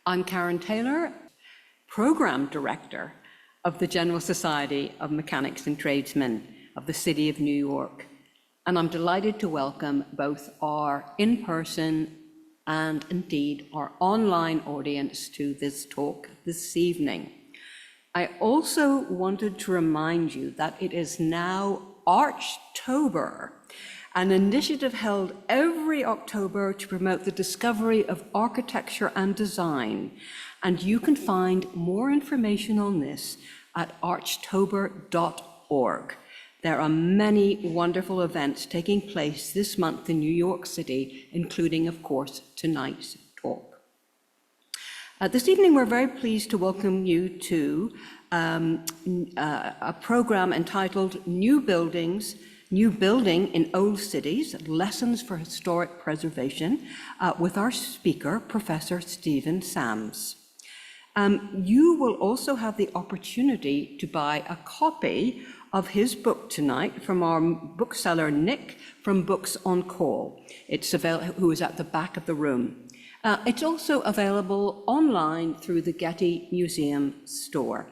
I'm Karen Taylor, Program Director of the General Society of Mechanics and Tradesmen of the City of New York. And I'm delighted to welcome both our in-person and indeed our online audience to this talk this evening. I also wanted to remind you that it is now Archtober, an initiative held every October to promote the discovery of architecture and design. And you can find more information on this at archtober.org. There are many wonderful events taking place this month in New York City, including, of course, tonight's talk. This evening, we're very pleased to welcome you to a program entitled New Building in Old Cities, Lessons for Historic Preservation, with our speaker, Professor Semes. You will also have the opportunity to buy a copy of his book tonight from our bookseller, Nick, from Books on Call. Who is at the back of the room. It's also available online through the Getty Museum store.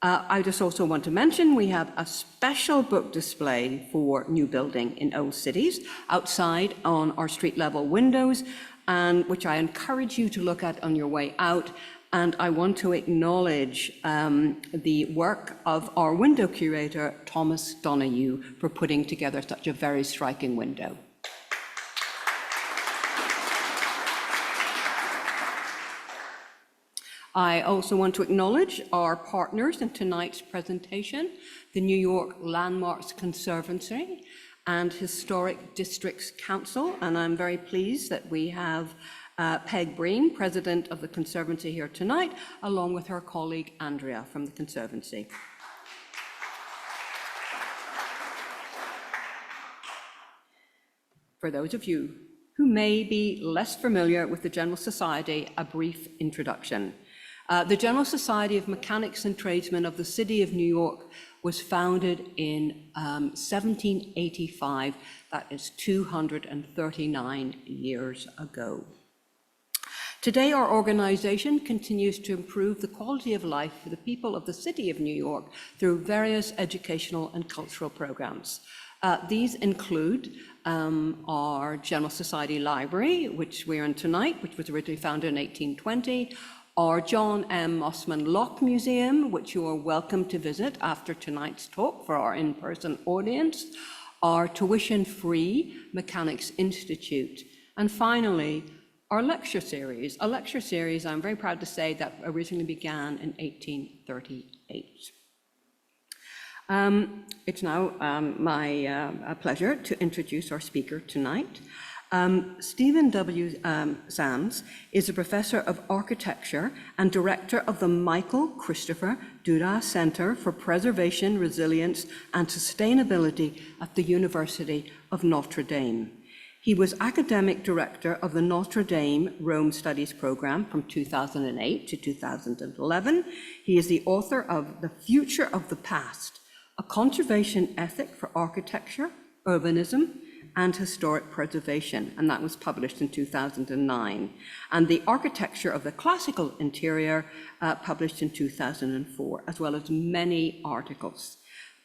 I just also want to mention we have a special book display for New Building in Old Cities outside on our street level windows, and which I encourage you to look at on your way out. And I want to acknowledge the work of our window curator, Thomas Donahue, for putting together such a very striking window. I also want to acknowledge our partners in tonight's presentation, the New York Landmarks Conservancy and Historic Districts Council, and I'm very pleased that we have Peg Breen, President of the Conservancy, here tonight, along with her colleague Andrea from the Conservancy. For those of you who may be less familiar with the General Society, a brief introduction. The General Society of Mechanics and Tradesmen of the City of New York was founded in 1785, that is 239 years ago. Today, our organization continues to improve the quality of life for the people of the City of New York through various educational and cultural programs. These include our General Society Library, which we're in tonight, which was originally founded in 1820, our John M. Mossman Locke Museum, which you are welcome to visit after tonight's talk for our in-person audience, our tuition-free Mechanics Institute, and finally, our lecture series, I'm very proud to say, that originally began in 1838. It's now my pleasure to introduce our speaker tonight. Stephen W. Semes is a professor of architecture and director of the Michael Christopher Dudas Center for Preservation, Resilience, and Sustainability at the University of Notre Dame. He was academic director of the Notre Dame Rome Studies program from 2008 to 2011. He is the author of The Future of the Past, a conservation ethic for architecture, urbanism, and historic preservation, and that was published in 2009. And The Architecture of the Classical Interior, published in 2004, as well as many articles.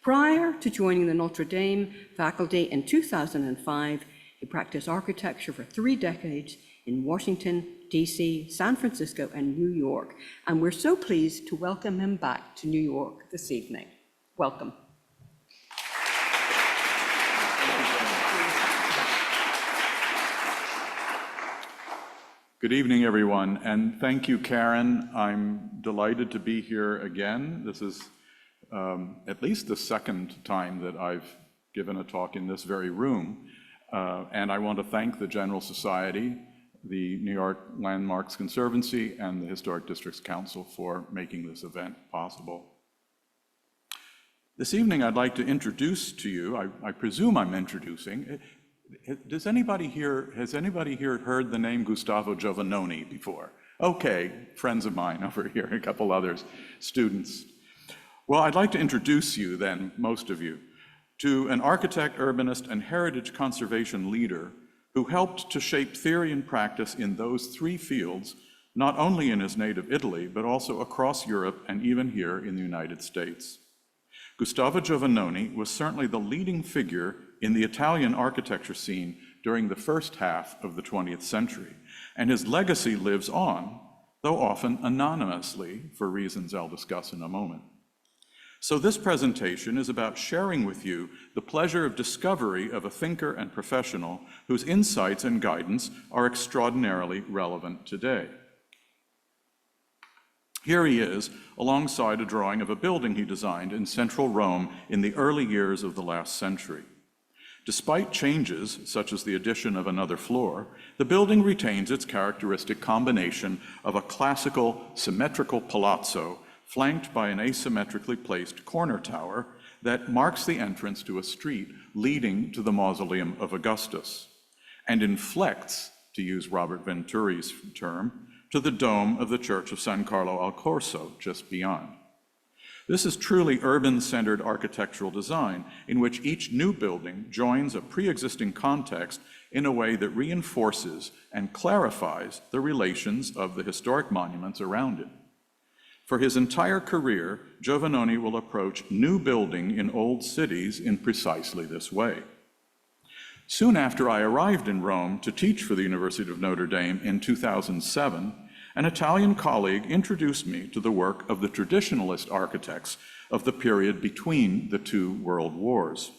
Prior to joining the Notre Dame faculty in 2005, he practiced architecture for 3 decades in Washington, DC, San Francisco, and New York. And we're so pleased to welcome him back to New York this evening. Welcome. Good evening, everyone, and thank you, Karen. I'm delighted to be here again. This is at least the second time that I've given a talk in this very room, and I want to thank the General Society, the New York Landmarks Conservancy, and the Historic Districts Council for making this event possible. This evening, I'd like to introduce to you, I presume I'm introducing, has anybody here heard the name Gustavo Giovannoni before? Okay, friends of mine over here, a couple others, students. Well, I'd like to introduce you then, most of you, to an architect, urbanist, and heritage conservation leader who helped to shape theory and practice in those 3 fields not only in his native Italy, but also across Europe and even here in the United States. Gustavo Giovannoni was certainly the leading figure in the Italian architecture scene during the first half of the 20th century, and his legacy lives on, though often anonymously, for reasons I'll discuss in a moment. So this presentation is about sharing with you the pleasure of discovery of a thinker and professional whose insights and guidance are extraordinarily relevant today. Here he is, alongside a drawing of a building he designed in central Rome in the early years of the last century. Despite changes, such as the addition of another floor, the building retains its characteristic combination of a classical, symmetrical palazzo flanked by an asymmetrically placed corner tower that marks the entrance to a street leading to the mausoleum of Augustus, and inflects, to use Robert Venturi's term, to the dome of the Church of San Carlo al Corso, just beyond. This is truly urban-centered architectural design in which each new building joins a pre-existing context in a way that reinforces and clarifies the relations of the historic monuments around it. For his entire career, Giovannoni will approach new building in old cities in precisely this way. Soon after I arrived in Rome to teach for the University of Notre Dame in 2007, an Italian colleague introduced me to the work of the traditionalist architects of the period between the two world wars,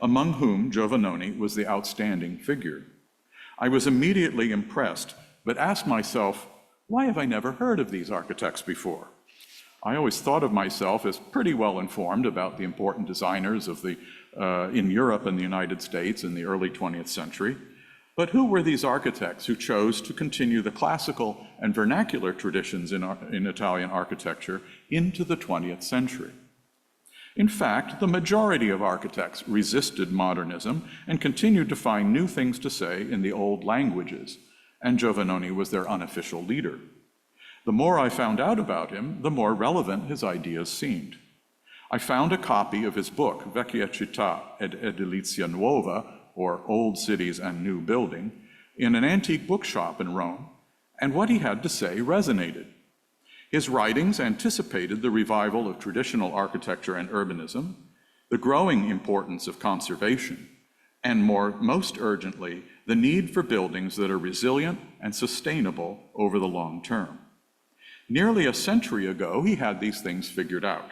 among whom Giovannoni was the outstanding figure. I was immediately impressed, but asked myself, why have I never heard of these architects before? I always thought of myself as pretty well informed about the important designers of in Europe and the United States in the early 20th century. But who were these architects who chose to continue the classical and vernacular traditions in Italian architecture into the 20th century? In fact, the majority of architects resisted modernism and continued to find new things to say in the old languages, and Giovannoni was their unofficial leader. The more I found out about him, the more relevant his ideas seemed. I found a copy of his book, Vecchia Città ed Edilizia Nuova, or Old Cities and New Building, in an antique bookshop in Rome, and what he had to say resonated. His writings anticipated the revival of traditional architecture and urbanism, the growing importance of conservation, and most urgently, the need for buildings that are resilient and sustainable over the long term. Nearly a century ago, he had these things figured out.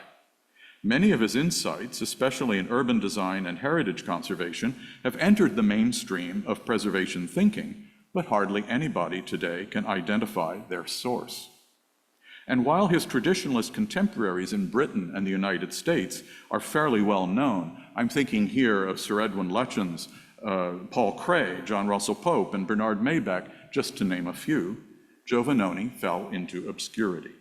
Many of his insights, especially in urban design and heritage conservation, have entered the mainstream of preservation thinking, but hardly anybody today can identify their source. And while his traditionalist contemporaries in Britain and the United States are fairly well known, I'm thinking here of Sir Edwin Lutyens, Paul Cray, John Russell Pope, and Bernard Maybeck, just to name a few, Giovannoni fell into obscurity.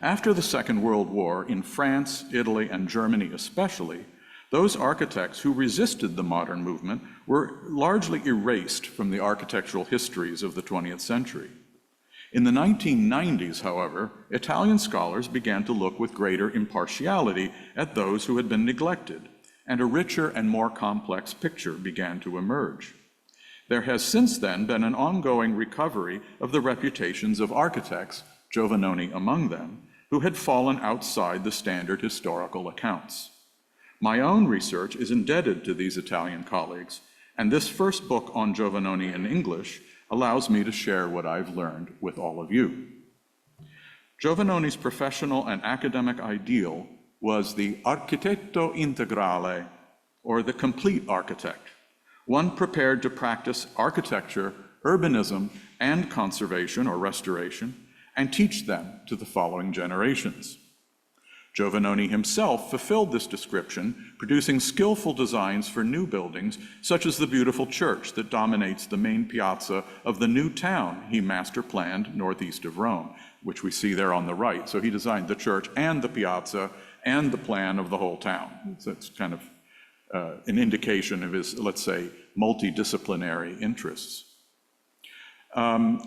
After the Second World War, in France, Italy, and Germany especially, those architects who resisted the modern movement were largely erased from the architectural histories of the 20th century. In the 1990s, however, Italian scholars began to look with greater impartiality at those who had been neglected, and a richer and more complex picture began to emerge. There has since then been an ongoing recovery of the reputations of architects, Giovannoni among them, who had fallen outside the standard historical accounts. My own research is indebted to these Italian colleagues, and this first book on Giovannoni in English allows me to share what I've learned with all of you. Giovannoni's professional and academic ideal was the architetto integrale, or the complete architect, one prepared to practice architecture, urbanism, and conservation or restoration, and teach them to the following generations. Giovannoni himself fulfilled this description, producing skillful designs for new buildings, such as the beautiful church that dominates the main piazza of the new town he master-planned northeast of Rome, which we see there on the right. So he designed the church and the piazza and the plan of the whole town. So it's kind of an indication of his, let's say, multidisciplinary interests.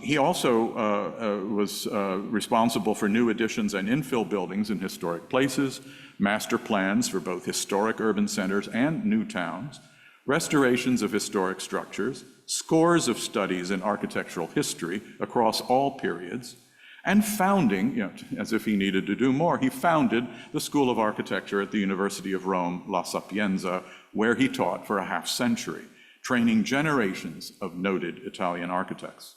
He also was responsible for new additions and infill buildings in historic places, master plans for both historic urban centers and new towns, restorations of historic structures, scores of studies in architectural history across all periods, and founding, as if he needed to do more, he founded the School of Architecture at the University of Rome, La Sapienza, where he taught for a half century, training generations of noted Italian architects.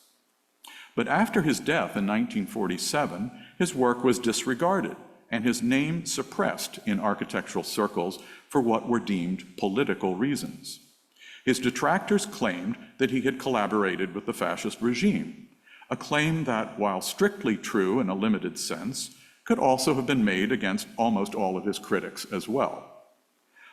But after his death in 1947, his work was disregarded and his name suppressed in architectural circles for what were deemed political reasons. His detractors claimed that he had collaborated with the fascist regime, a claim that, while strictly true in a limited sense, could also have been made against almost all of his critics as well.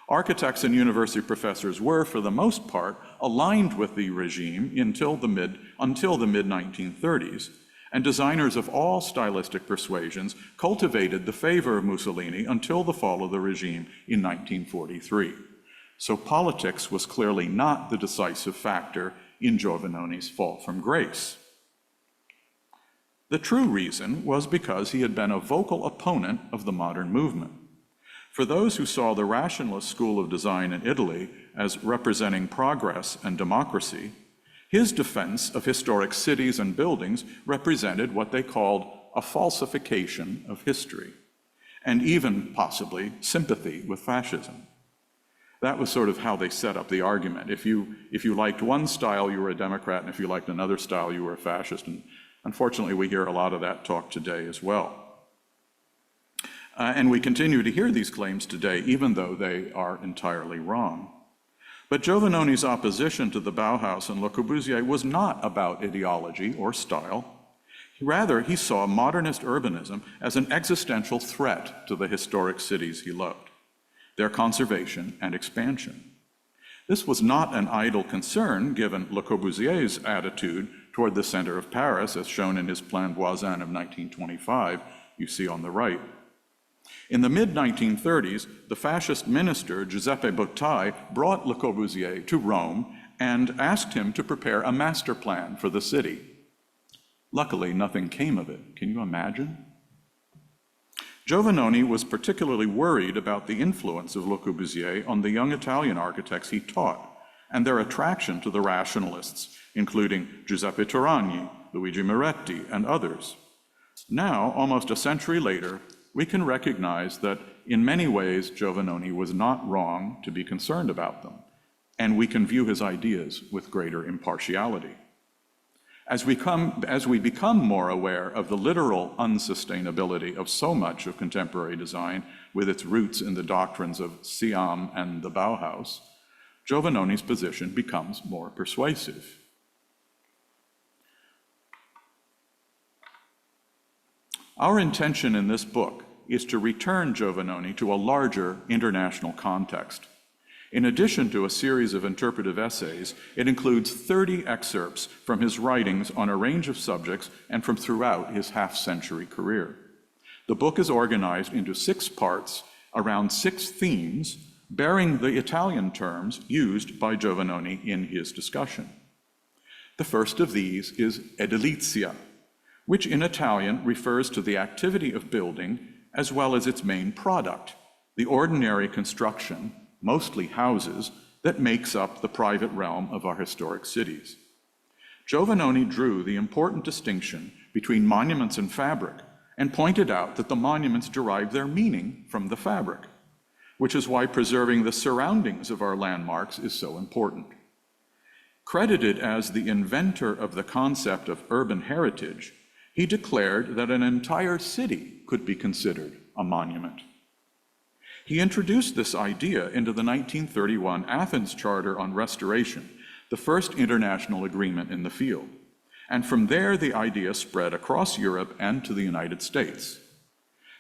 Architects and university professors were, for the most part, aligned with the regime until the mid-1930s, and designers of all stylistic persuasions cultivated the favor of Mussolini until the fall of the regime in 1943. So politics was clearly not the decisive factor in Giovannoni's fall from grace. The true reason was because he had been a vocal opponent of the modern movement. For those who saw the rationalist school of design in Italy as representing progress and democracy, his defense of historic cities and buildings represented what they called a falsification of history, and even possibly sympathy with fascism. That was sort of how they set up the argument. If you liked one style, you were a Democrat, and if you liked another style, you were a fascist. And unfortunately, we hear a lot of that talk today as well. And we continue to hear these claims today, even though they are entirely wrong. But Giovannoni's opposition to the Bauhaus and Le Corbusier was not about ideology or style. Rather, he saw modernist urbanism as an existential threat to the historic cities he loved, their conservation and expansion. This was not an idle concern, given Le Corbusier's attitude toward the center of Paris, as shown in his Plan Voisin of 1925, you see on the right. In the mid-1930s, the fascist minister Giuseppe Bottai brought Le Corbusier to Rome and asked him to prepare a master plan for the city. Luckily, nothing came of it. Can you imagine? Giovannoni was particularly worried about the influence of Le Corbusier on the young Italian architects he taught and their attraction to the rationalists, including Giuseppe Turagni, Luigi Moretti, and others. Now, almost a century later, we can recognize that in many ways Giovannoni was not wrong to be concerned about them, and we can view his ideas with greater impartiality. As we become more aware of the literal unsustainability of so much of contemporary design with its roots in the doctrines of Siam and the Bauhaus, Giovannoni's position becomes more persuasive. Our intention in this book is to return Giovannoni to a larger international context. In addition to a series of interpretive essays, it includes 30 excerpts from his writings on a range of subjects and from throughout his half-century career. The book is organized into 6 parts around 6 themes, bearing the Italian terms used by Giovannoni in his discussion. The first of these is edilizia, which in Italian refers to the activity of building as well as its main product, the ordinary construction, mostly houses, that makes up the private realm of our historic cities. Giovannoni drew the important distinction between monuments and fabric and pointed out that the monuments derive their meaning from the fabric, which is why preserving the surroundings of our landmarks is so important. Credited as the inventor of the concept of urban heritage, he declared that an entire city could be considered a monument. He introduced this idea into the 1931 Athens Charter on Restoration, the first international agreement in the field. And from there, the idea spread across Europe and to the United States.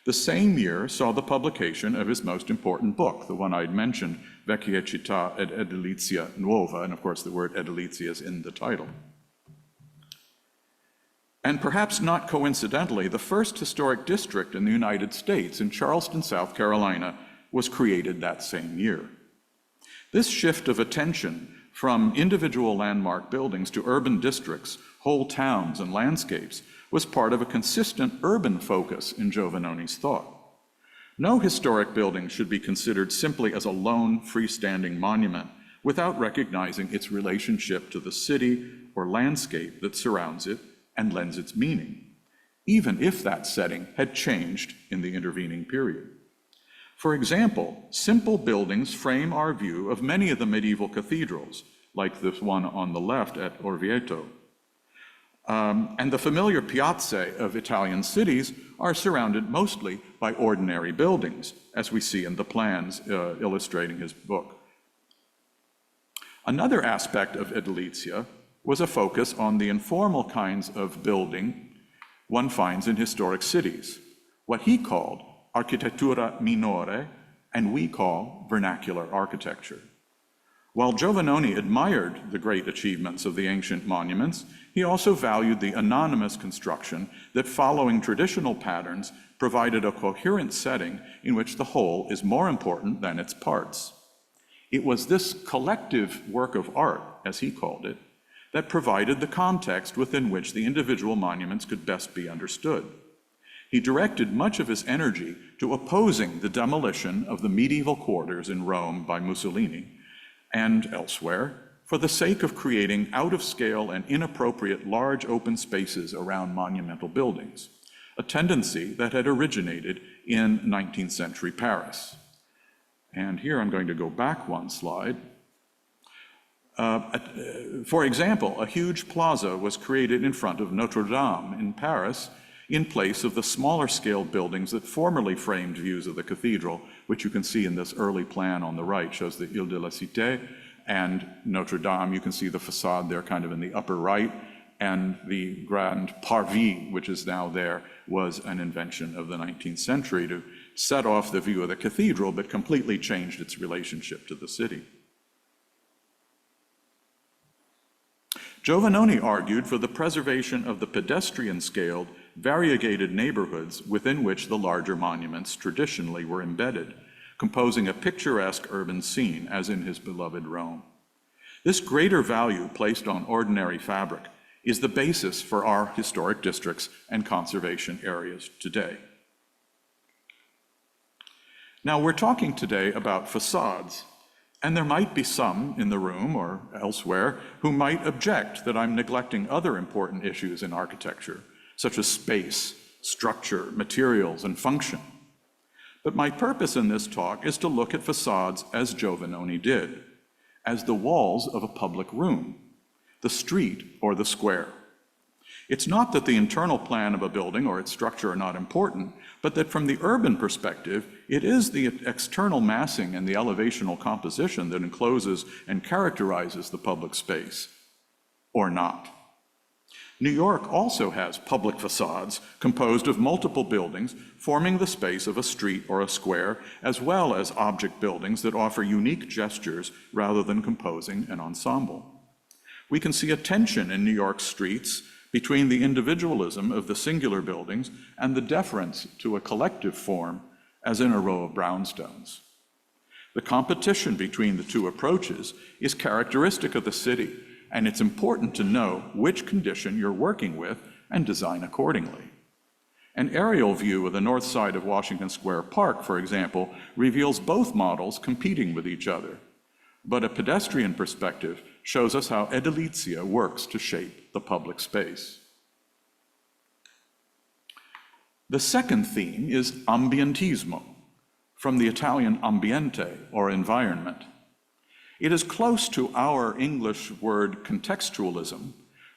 The same year saw the publication of his most important book, the one I'd mentioned, Vecchia Città ed Edilizia Nuova, and of course the word edilizia is in the title. And perhaps not coincidentally, the first historic district in the United States, in Charleston, South Carolina, was created that same year. This shift of attention from individual landmark buildings to urban districts, whole towns, and landscapes was part of a consistent urban focus in Giovannoni's thought. No historic building should be considered simply as a lone freestanding monument, without recognizing its relationship to the city or landscape that surrounds it and lends its meaning, even if that setting had changed in the intervening period. For example, simple buildings frame our view of many of the medieval cathedrals, like this one on the left at Orvieto. And the familiar piazze of Italian cities are surrounded mostly by ordinary buildings, as we see in the plans illustrating his book. Another aspect of edilizia was a focus on the informal kinds of building one finds in historic cities, what he called architettura minore, and we call vernacular architecture. While Giovannoni admired the great achievements of the ancient monuments, he also valued the anonymous construction that, following traditional patterns, provided a coherent setting in which the whole is more important than its parts. It was this collective work of art, as he called it, that provided the context within which the individual monuments could best be understood. He directed much of his energy to opposing the demolition of the medieval quarters in Rome by Mussolini and elsewhere, for the sake of creating out-of-scale and inappropriate large open spaces around monumental buildings, a tendency that had originated in 19th century Paris. And here I'm going to go back one slide. For example, a huge plaza was created in front of Notre Dame in Paris in place of the smaller scale buildings that formerly framed views of the cathedral, which you can see in this early plan on the right, shows the Ile de la Cité and Notre Dame. You can see the facade there kind of in the upper right, and the Grand Parvis, which is now there, was an invention of the 19th century to set off the view of the cathedral, but completely changed its relationship to the city. Giovannoni argued for the preservation of the pedestrian-scaled, variegated neighborhoods within which the larger monuments traditionally were embedded, composing a picturesque urban scene, as in his beloved Rome. This greater value placed on ordinary fabric is the basis for our historic districts and conservation areas today. Now, we're talking today about facades, and there might be some in the room or elsewhere who might object that I'm neglecting other important issues in architecture, such as space, structure, materials, and function. But my purpose in this talk is to look at facades as Giovannoni did, as the walls of a public room, the street or the square. It's not that the internal plan of a building or its structure are not important, but that from the urban perspective, it is the external massing and the elevational composition that encloses and characterizes the public space, or not. New York also has public facades composed of multiple buildings forming the space of a street or a square, as well as object buildings that offer unique gestures rather than composing an ensemble. We can see a tension in New York's streets between the individualism of the singular buildings and the deference to a collective form, as in a row of brownstones. The competition between the two approaches is characteristic of the city, and it's important to know which condition you're working with and design accordingly. An aerial view of the north side of Washington Square Park, for example, reveals both models competing with each other. But a pedestrian perspective shows us how edilizia works to shape the public space. The second theme is ambientismo, from the Italian ambiente, or environment. It is close to our English word contextualism,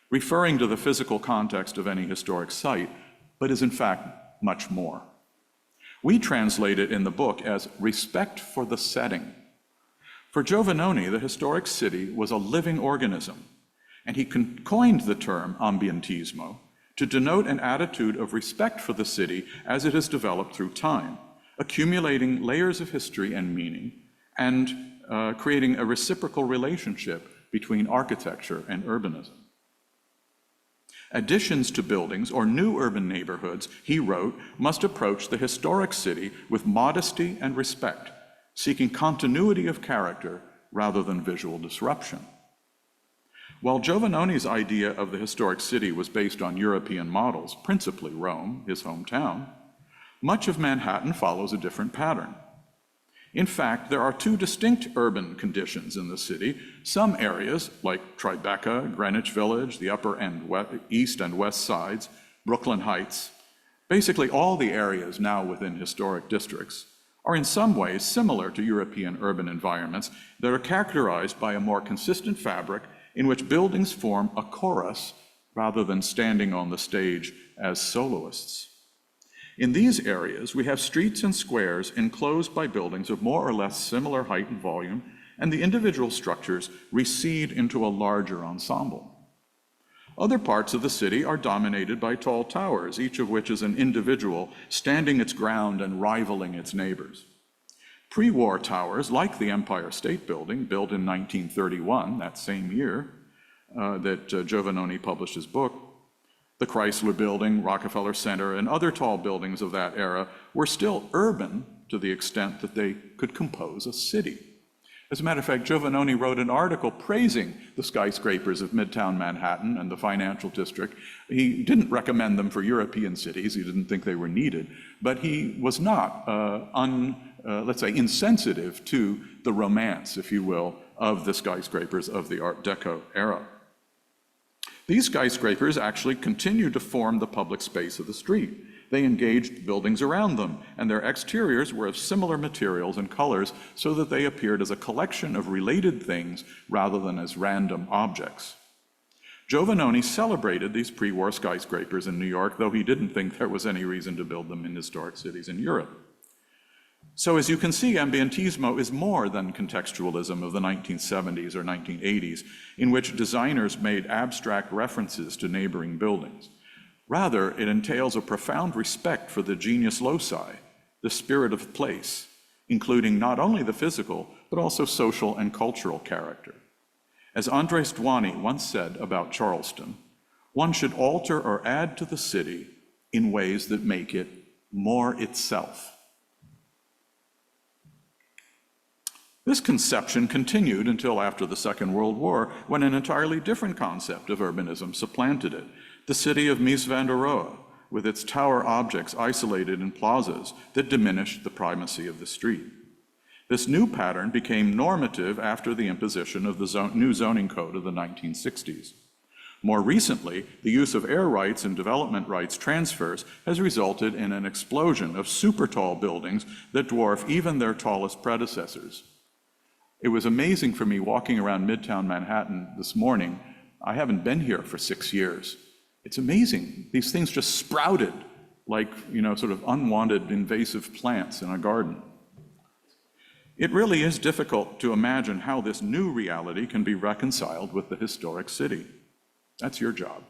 referring to the physical context of any historic site, but is in fact much more. We translate it in the book as respect for the setting. For Giovannoni, the historic city was a living organism, and he coined the term ambientismo to denote an attitude of respect for the city as it has developed through time, accumulating layers of history and meaning, and creating a reciprocal relationship between architecture and urbanism. Additions to buildings or new urban neighborhoods, he wrote, must approach the historic city with modesty and respect, seeking continuity of character rather than visual disruption. While Giovannoni's idea of the historic city was based on European models, principally Rome, his hometown, much of Manhattan follows a different pattern. In fact, there are two distinct urban conditions in the city. Some areas, like Tribeca, Greenwich Village, the upper and east and west sides, Brooklyn Heights, basically all the areas now within historic districts, are in some ways similar to European urban environments that are characterized by a more consistent fabric in which buildings form a chorus rather than standing on the stage as soloists. In these areas, we have streets and squares enclosed by buildings of more or less similar height and volume, and the individual structures recede into a larger ensemble. Other parts of the city are dominated by tall towers, each of which is an individual standing its ground and rivaling its neighbors. Pre-war towers, like the Empire State Building, built in 1931, that same year that Giovannoni published his book, the Chrysler Building, Rockefeller Center, and other tall buildings of that era were still urban to the extent that they could compose a city. As a matter of fact, Giovannoni wrote an article praising the skyscrapers of Midtown Manhattan and the financial district. He didn't recommend them for European cities. He didn't think they were needed, but he was not, let's say, insensitive to the romance, if you will, of the skyscrapers of the Art Deco era. These skyscrapers actually continued to form the public space of the street. They engaged buildings around them, and their exteriors were of similar materials and colors so that they appeared as a collection of related things rather than as random objects. Giovannoni celebrated these pre-war skyscrapers in New York, though he didn't think there was any reason to build them in historic cities in Europe. So as you can see, ambientismo is more than contextualism of the 1970s or 1980s, in which designers made abstract references to neighboring buildings. Rather, it entails a profound respect for the genius loci, the spirit of the place, including not only the physical, but also social and cultural character. As Andres Duany once said about Charleston, one should alter or add to the city in ways that make it more itself. This conception continued until after the Second World War, when an entirely different concept of urbanism supplanted it. The city of Mies van der Rohe, with its tower objects isolated in plazas that diminished the primacy of the street. This new pattern became normative after the imposition of the new zoning code of the 1960s. More recently, the use of air rights and development rights transfers has resulted in an explosion of super tall buildings that dwarf even their tallest predecessors. It was amazing for me walking around Midtown Manhattan this morning. I haven't been here for 6 years. It's amazing. These things just sprouted like, sort of unwanted invasive plants in a garden. It really is difficult to imagine how this new reality can be reconciled with the historic city. That's your job.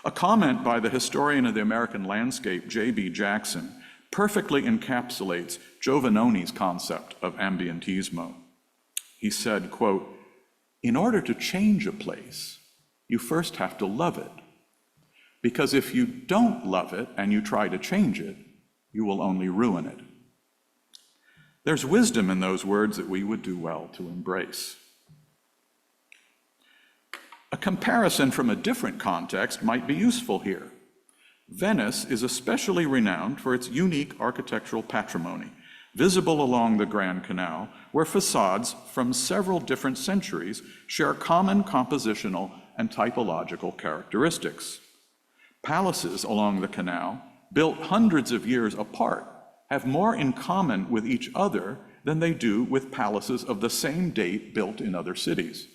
A comment by the historian of the American landscape, J.B. Jackson, perfectly encapsulates Giovannoni's concept of ambientismo. He said, quote, "In order to change a place, you first have to love it. Because if you don't love it and you try to change it, you will only ruin it." There's wisdom in those words that we would do well to embrace. A comparison from a different context might be useful here. Venice is especially renowned for its unique architectural patrimony, visible along the Grand Canal, where facades from several different centuries share common compositional and typological characteristics. Palaces along the canal, built hundreds of years apart, have more in common with each other than they do with palaces of the same date built in other cities.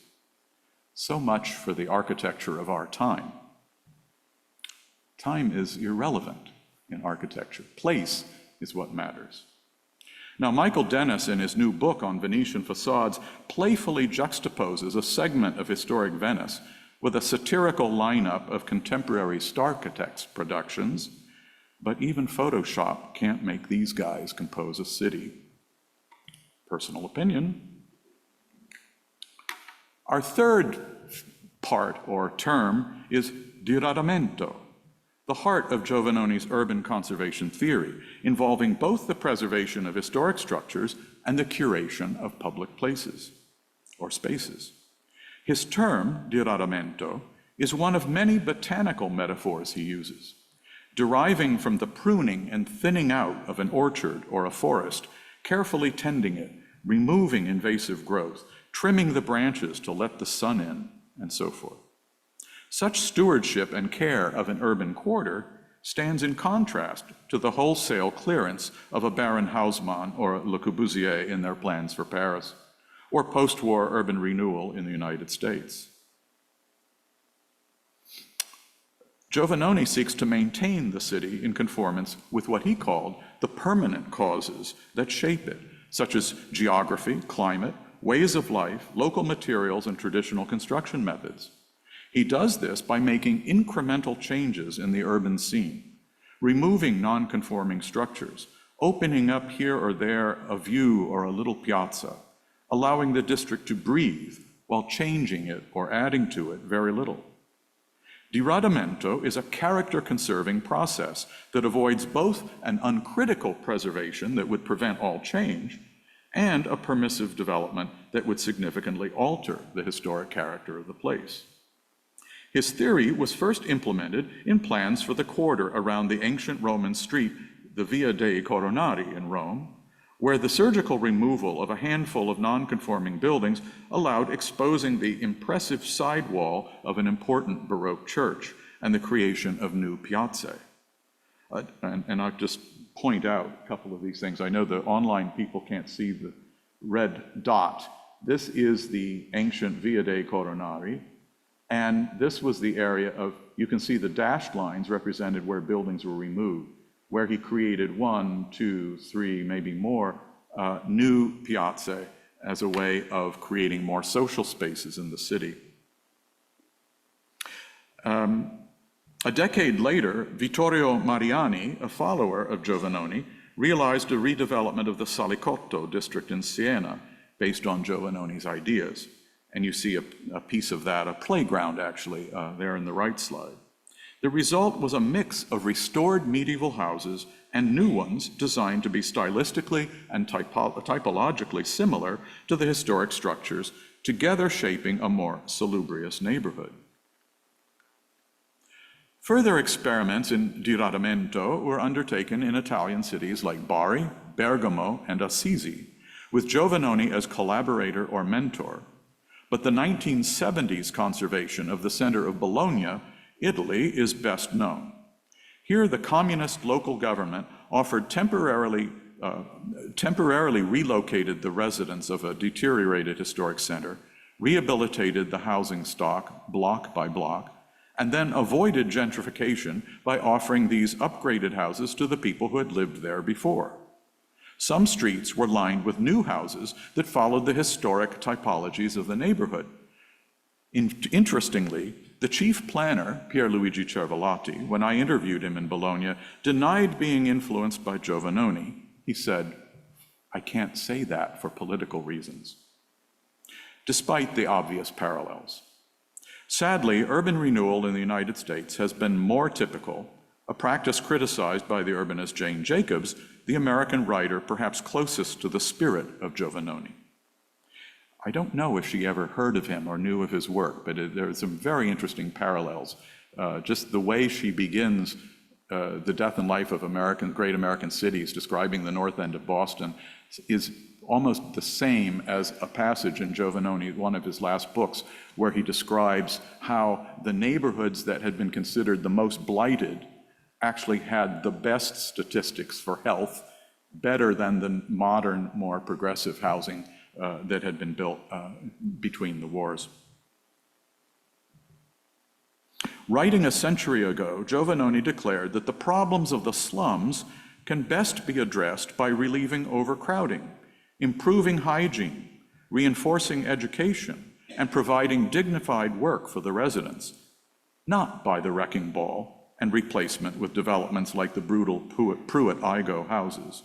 So much for the architecture of our time. Time is irrelevant in architecture. Place is what matters. Now, Michael Dennis, in his new book on Venetian facades, playfully juxtaposes a segment of historic Venice with a satirical lineup of contemporary Starchitects productions, but even Photoshop can't make these guys compose a city. Personal opinion. Our third part or term is diradamento, the heart of Giovannoni's urban conservation theory, involving both the preservation of historic structures and the curation of public places or spaces. His term, diradamento, is one of many botanical metaphors he uses. Deriving from the pruning and thinning out of an orchard or a forest, carefully tending it, removing invasive growth, trimming the branches to let the sun in, and so forth. Such stewardship and care of an urban quarter stands in contrast to the wholesale clearance of a Baron Haussmann or Le Corbusier in their plans for Paris, or post-war urban renewal in the United States. Giovannoni seeks to maintain the city in conformance with what he called the permanent causes that shape it, such as geography, climate, ways of life, local materials, and traditional construction methods. He does this by making incremental changes in the urban scene, removing non-conforming structures, opening up here or there a view or a little piazza, allowing the district to breathe while changing it or adding to it very little. Diradamento is a character-conserving process that avoids both an uncritical preservation that would prevent all change and a permissive development that would significantly alter the historic character of the place. His theory was first implemented in plans for the quarter around the ancient Roman street, the Via dei Coronari in Rome, where the surgical removal of a handful of non-conforming buildings allowed exposing the impressive side wall of an important Baroque church and the creation of new piazzae. And I'll just point out a couple of these things. I know the online people can't see the red dot. This is the ancient Via dei Coronari, and this was the area of, you can see the dashed lines represented where buildings were removed, where he created 1, 2, 3, maybe more new piazzae as a way of creating more social spaces in the city. A decade later, Vittorio Mariani, a follower of Giovannoni, realized a redevelopment of the Salicotto district in Siena based on Giovannoni's ideas. And you see a piece of that, a playground actually, there in the right slide. The result was a mix of restored medieval houses and new ones designed to be stylistically and typologically similar to the historic structures, together shaping a more salubrious neighborhood. Further experiments in diradamento were undertaken in Italian cities like Bari, Bergamo, and Assisi, with Giovannoni as collaborator or mentor. But the 1970s conservation of the center of Bologna, Italy, is best known. Here, the communist local government offered temporarily relocated the residents of a deteriorated historic center, rehabilitated the housing stock block by block, and then avoided gentrification by offering these upgraded houses to the people who had lived there before. Some streets were lined with new houses that followed the historic typologies of the neighborhood. Interestingly, the chief planner, Pierluigi Cervellati, when I interviewed him in Bologna, denied being influenced by Giovannoni. He said, "I can't say that for political reasons," despite the obvious parallels. Sadly, urban renewal in the United States has been more typical, a practice criticized by the urbanist Jane Jacobs, the American writer perhaps closest to the spirit of Giovannoni. I don't know if she ever heard of him or knew of his work, but there are some very interesting parallels. Just the way she begins the death and life of great American cities, describing the north end of Boston, is almost the same as a passage in Giovannoni, one of his last books, where he describes how the neighborhoods that had been considered the most blighted actually had the best statistics for health, better than the modern, more progressive housing that had been built between the wars. Writing a century ago, Giovannoni declared that the problems of the slums can best be addressed by relieving overcrowding, improving hygiene, reinforcing education, and providing dignified work for the residents, not by the wrecking ball and replacement with developments like the brutal Pruitt-Igoe houses.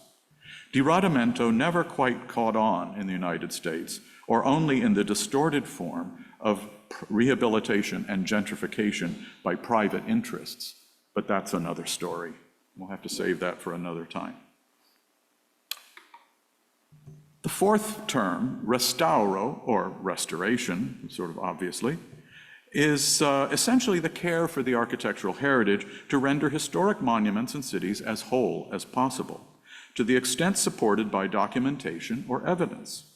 Diradamento never quite caught on in the United States, or only in the distorted form of rehabilitation and gentrification by private interests. But that's another story. We'll have to save that for another time. The fourth term, restauro, or restoration, sort of obviously, is essentially the care for the architectural heritage to render historic monuments and cities as whole as possible. to the extent supported by documentation or evidence.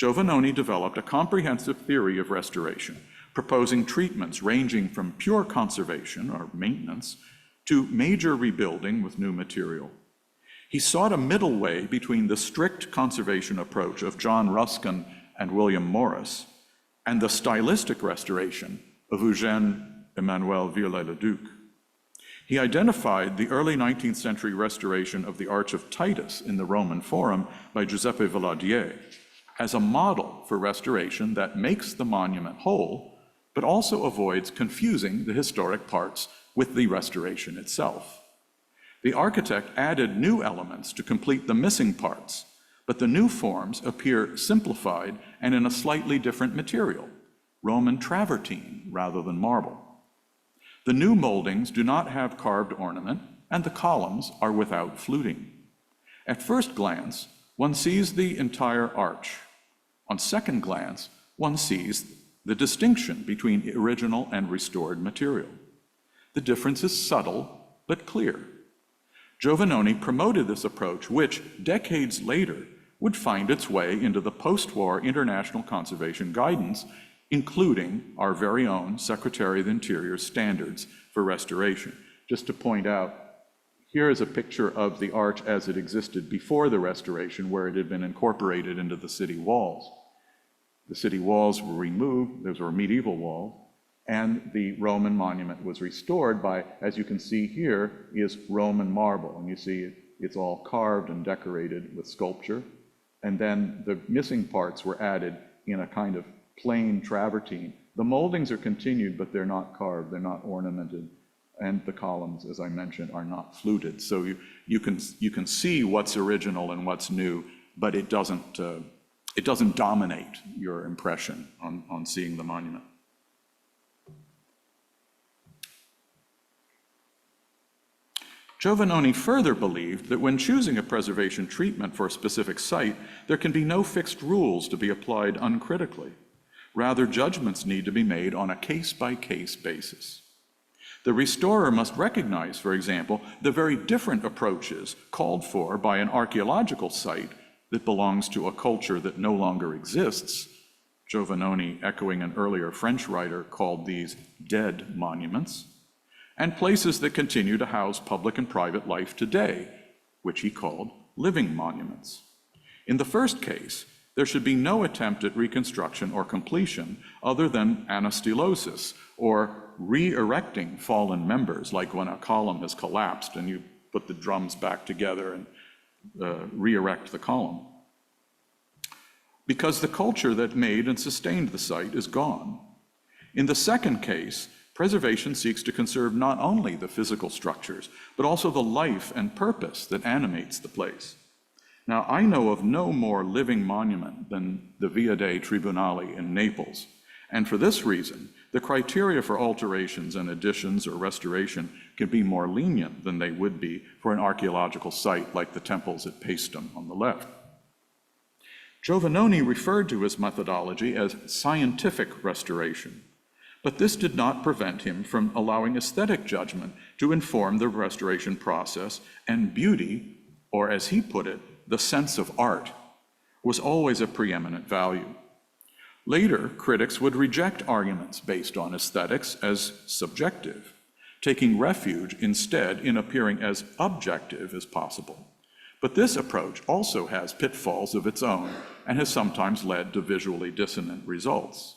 Giovannoni developed a comprehensive theory of restoration, proposing treatments ranging from pure conservation or maintenance to major rebuilding with new material. He sought a middle way between the strict conservation approach of John Ruskin and William Morris and the stylistic restoration of Eugène Emmanuel Viollet-le-Duc. He identified the early 19th century restoration of the Arch of Titus in the Roman Forum by Giuseppe Valadier as a model for restoration that makes the monument whole, but also avoids confusing the historic parts with the restoration itself. The architect added new elements to complete the missing parts, but the new forms appear simplified and in a slightly different material, Roman travertine rather than marble. The new moldings do not have carved ornament, and the columns are without fluting. At first glance, one sees the entire arch. On second glance, one sees the distinction between original and restored material. The difference is subtle but clear. Giovannoni promoted this approach, which decades later would find its way into the post-war international conservation guidance, including our very own Secretary of the Interior standards for restoration. Just to point out, here is a picture of the arch as it existed before the restoration, where it had been incorporated into the city walls. The city walls were removed, those were medieval walls, and the Roman monument was restored by, as you can see here, is Roman marble. And you see it's all carved and decorated with sculpture. And then the missing parts were added in a kind of plain travertine. The moldings are continued, but they're not carved, they're not ornamented. And the columns, as I mentioned, are not fluted. So you can see what's original and what's new, but it doesn't dominate your impression on seeing the monument. Giovannoni further believed that when choosing a preservation treatment for a specific site, there can be no fixed rules to be applied uncritically. Rather, judgments need to be made on a case-by-case basis. The restorer must recognize, for example, the very different approaches called for by an archaeological site that belongs to a culture that no longer exists. Giovannoni, echoing an earlier French writer, called these dead monuments, and places that continue to house public and private life today, which he called living monuments. In the first case, there should be no attempt at reconstruction or completion other than anastylosis, or re-erecting fallen members, like when a column has collapsed and you put the drums back together and re-erect the column. Because the culture that made and sustained the site is gone. In the second case, preservation seeks to conserve not only the physical structures, but also the life and purpose that animates the place. Now, I know of no more living monument than the Via dei Tribunali in Naples, and for this reason, the criteria for alterations and additions or restoration can be more lenient than they would be for an archaeological site like the temples at Paestum on the left. Giovannoni referred to his methodology as scientific restoration, but this did not prevent him from allowing aesthetic judgment to inform the restoration process, and beauty, or as he put it, the sense of art, was always a preeminent value. Later, critics would reject arguments based on aesthetics as subjective, taking refuge instead in appearing as objective as possible. But this approach also has pitfalls of its own and has sometimes led to visually dissonant results.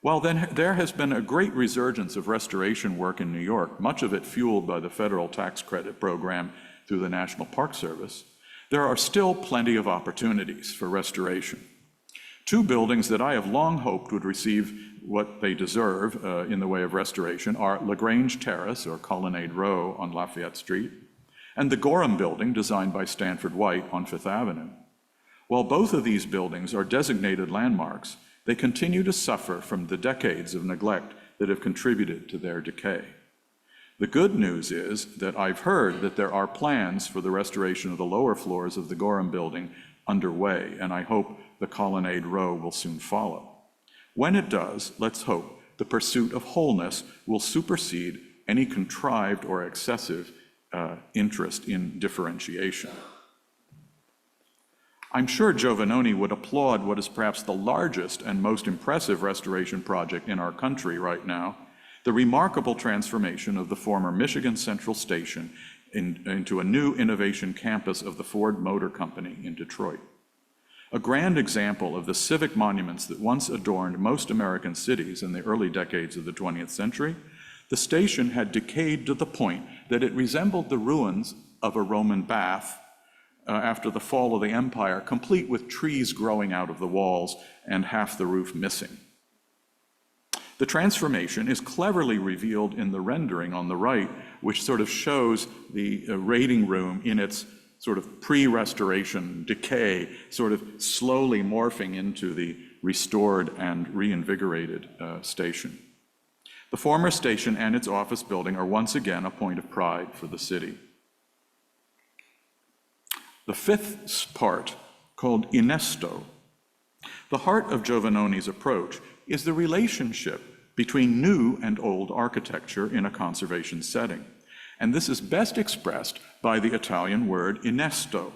While there has been a great resurgence of restoration work in New York, much of it fueled by the federal tax credit program through the National Park Service, there are still plenty of opportunities for restoration. Two buildings that I have long hoped would receive what they deserve in the way of restoration are LaGrange Terrace, or Colonnade Row on Lafayette Street, and the Gorham Building, designed by Stanford White on Fifth Avenue. While both of these buildings are designated landmarks, they continue to suffer from the decades of neglect that have contributed to their decay. The good news is that I've heard that there are plans for the restoration of the lower floors of the Gorham Building underway, and I hope the Colonnade Row will soon follow. When it does, let's hope the pursuit of wholeness will supersede any contrived or excessive interest in differentiation. I'm sure Giovannoni would applaud what is perhaps the largest and most impressive restoration project in our country right now, the remarkable transformation of the former Michigan Central Station into a new innovation campus of the Ford Motor Company in Detroit. A grand example of the civic monuments that once adorned most American cities in the early decades of the 20th century, the station had decayed to the point that it resembled the ruins of a Roman bath after the fall of the empire, complete with trees growing out of the walls and half the roof missing. The transformation is cleverly revealed in the rendering on the right, which sort of shows the rating room in its sort of pre-restoration decay, sort of slowly morphing into the restored and reinvigorated station. The former station and its office building are once again a point of pride for the city. The fifth part, called Innesto, the heart of Giovannoni's approach is the relationship between new and old architecture in a conservation setting. And this is best expressed by the Italian word innesto.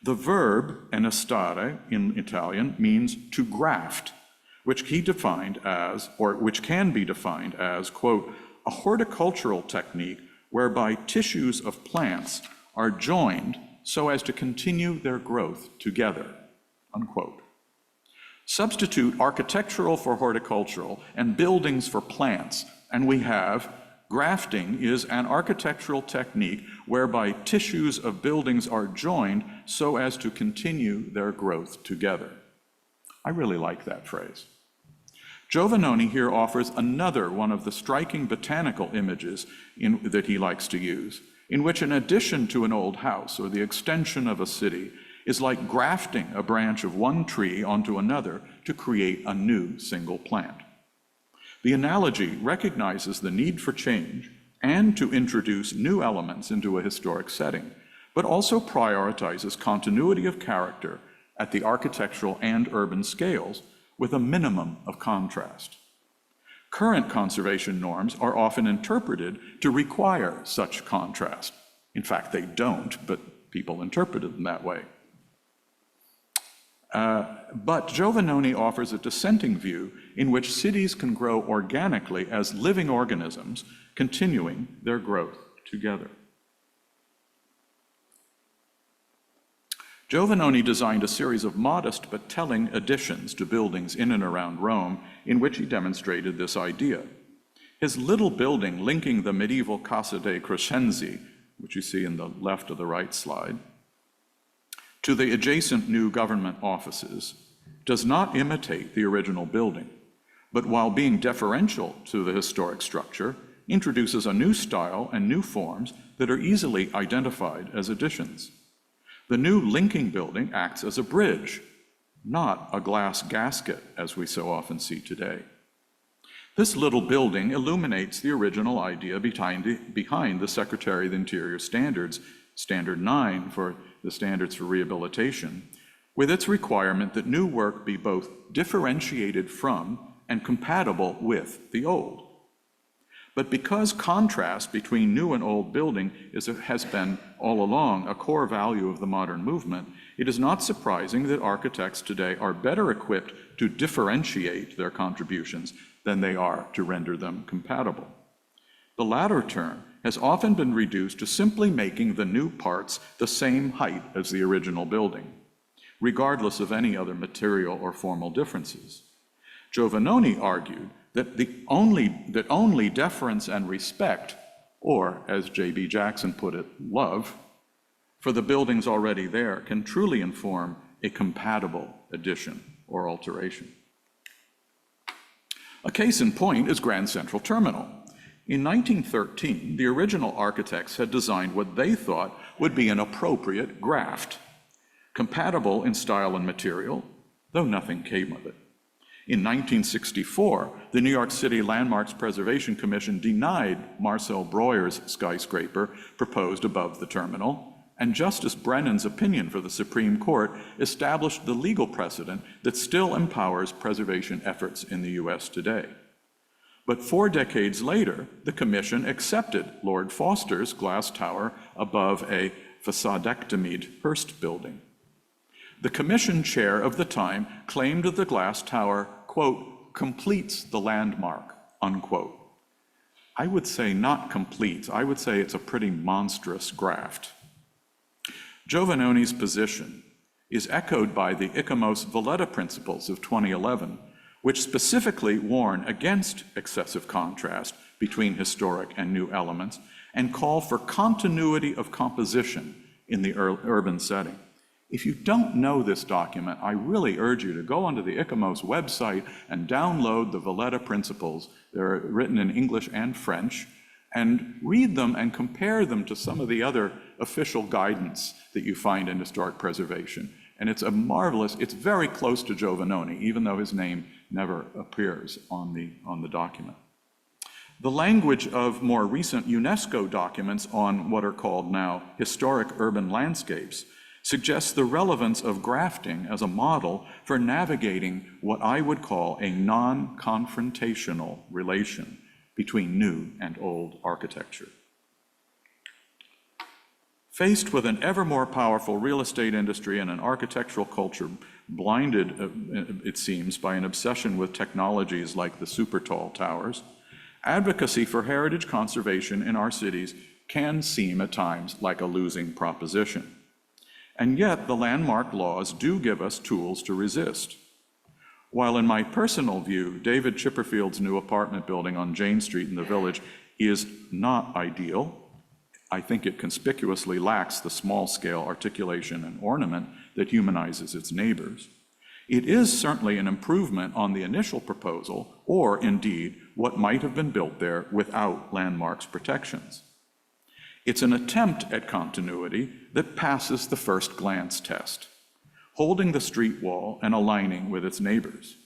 The verb innestare in Italian means to graft, which he defined as, or which can be defined as, quote, a horticultural technique whereby tissues of plants are joined so as to continue their growth together, unquote. Substitute architectural for horticultural and buildings for plants, and we have grafting is an architectural technique whereby tissues of buildings are joined so as to continue their growth together. I really like that phrase. Giovannoni here offers another one of the striking botanical images that he likes to use, in which an addition to an old house or the extension of a city is like grafting a branch of one tree onto another to create a new single plant. The analogy recognizes the need for change and to introduce new elements into a historic setting, but also prioritizes continuity of character at the architectural and urban scales with a minimum of contrast. Current conservation norms are often interpreted to require such contrast. In fact, they don't, but people interpret them that way. But Giovannoni offers a dissenting view in which cities can grow organically as living organisms, continuing their growth together. Giovannoni designed a series of modest but telling additions to buildings in and around Rome in which he demonstrated this idea. His little building linking the medieval Casa dei Crescenzi, which you see in the left of the right slide, to the adjacent new government offices, does not imitate the original building, but while being deferential to the historic structure, introduces a new style and new forms that are easily identified as additions. The new linking building acts as a bridge, not a glass gasket, as we so often see today. This little building illuminates the original idea behind the Secretary of the Interior Standards, Standard 9 for the standards for rehabilitation, with its requirement that new work be both differentiated from and compatible with the old. But because contrast between new and old building has been all along a core value of the modern movement, it is not surprising that architects today are better equipped to differentiate their contributions than they are to render them compatible. The latter term has often been reduced to simply making the new parts the same height as the original building, regardless of any other material or formal differences. Giovannoni argued that only deference and respect, or as J.B. Jackson put it, love, for the buildings already there can truly inform a compatible addition or alteration. A case in point is Grand Central Terminal. In 1913, the original architects had designed what they thought would be an appropriate graft, compatible in style and material, though nothing came of it. In 1964, the New York City Landmarks Preservation Commission denied Marcel Breuer's skyscraper proposed above the terminal, and Justice Brennan's opinion for the Supreme Court established the legal precedent that still empowers preservation efforts in the US today. But 4 decades later, the Commission accepted Lord Foster's glass tower above a facadectomied Hearst building. The Commission chair of the time claimed that the glass tower, quote, completes the landmark, unquote. I would say not completes. I would say it's a pretty monstrous graft. Giovannoni's position is echoed by the Icamos Valletta principles of 2011, which specifically warn against excessive contrast between historic and new elements and call for continuity of composition in the urban setting. If you don't know this document, I really urge you to go onto the Icamos website and download the Valletta Principles. They're written in English and French, and read them and compare them to some of the other official guidance that you find in historic preservation. And it's it's very close to Giovannoni, even though his name never appears on the document. The language of more recent UNESCO documents on what are called now historic urban landscapes suggests the relevance of grafting as a model for navigating what I would call a non-confrontational relation between new and old architecture. Faced with an ever more powerful real estate industry and an architectural culture blinded, it seems, by an obsession with technologies like the super tall towers, advocacy for heritage conservation in our cities can seem at times like a losing proposition. And yet, the landmark laws do give us tools to resist. While in my personal view, David Chipperfield's new apartment building on Jane Street in the Village is not ideal, I think it conspicuously lacks the small-scale articulation and ornament that humanizes its neighbors. It is certainly an improvement on the initial proposal, or indeed, what might have been built there without landmarks protections. It's an attempt at continuity that passes the first glance test, holding the street wall and aligning with its neighbors.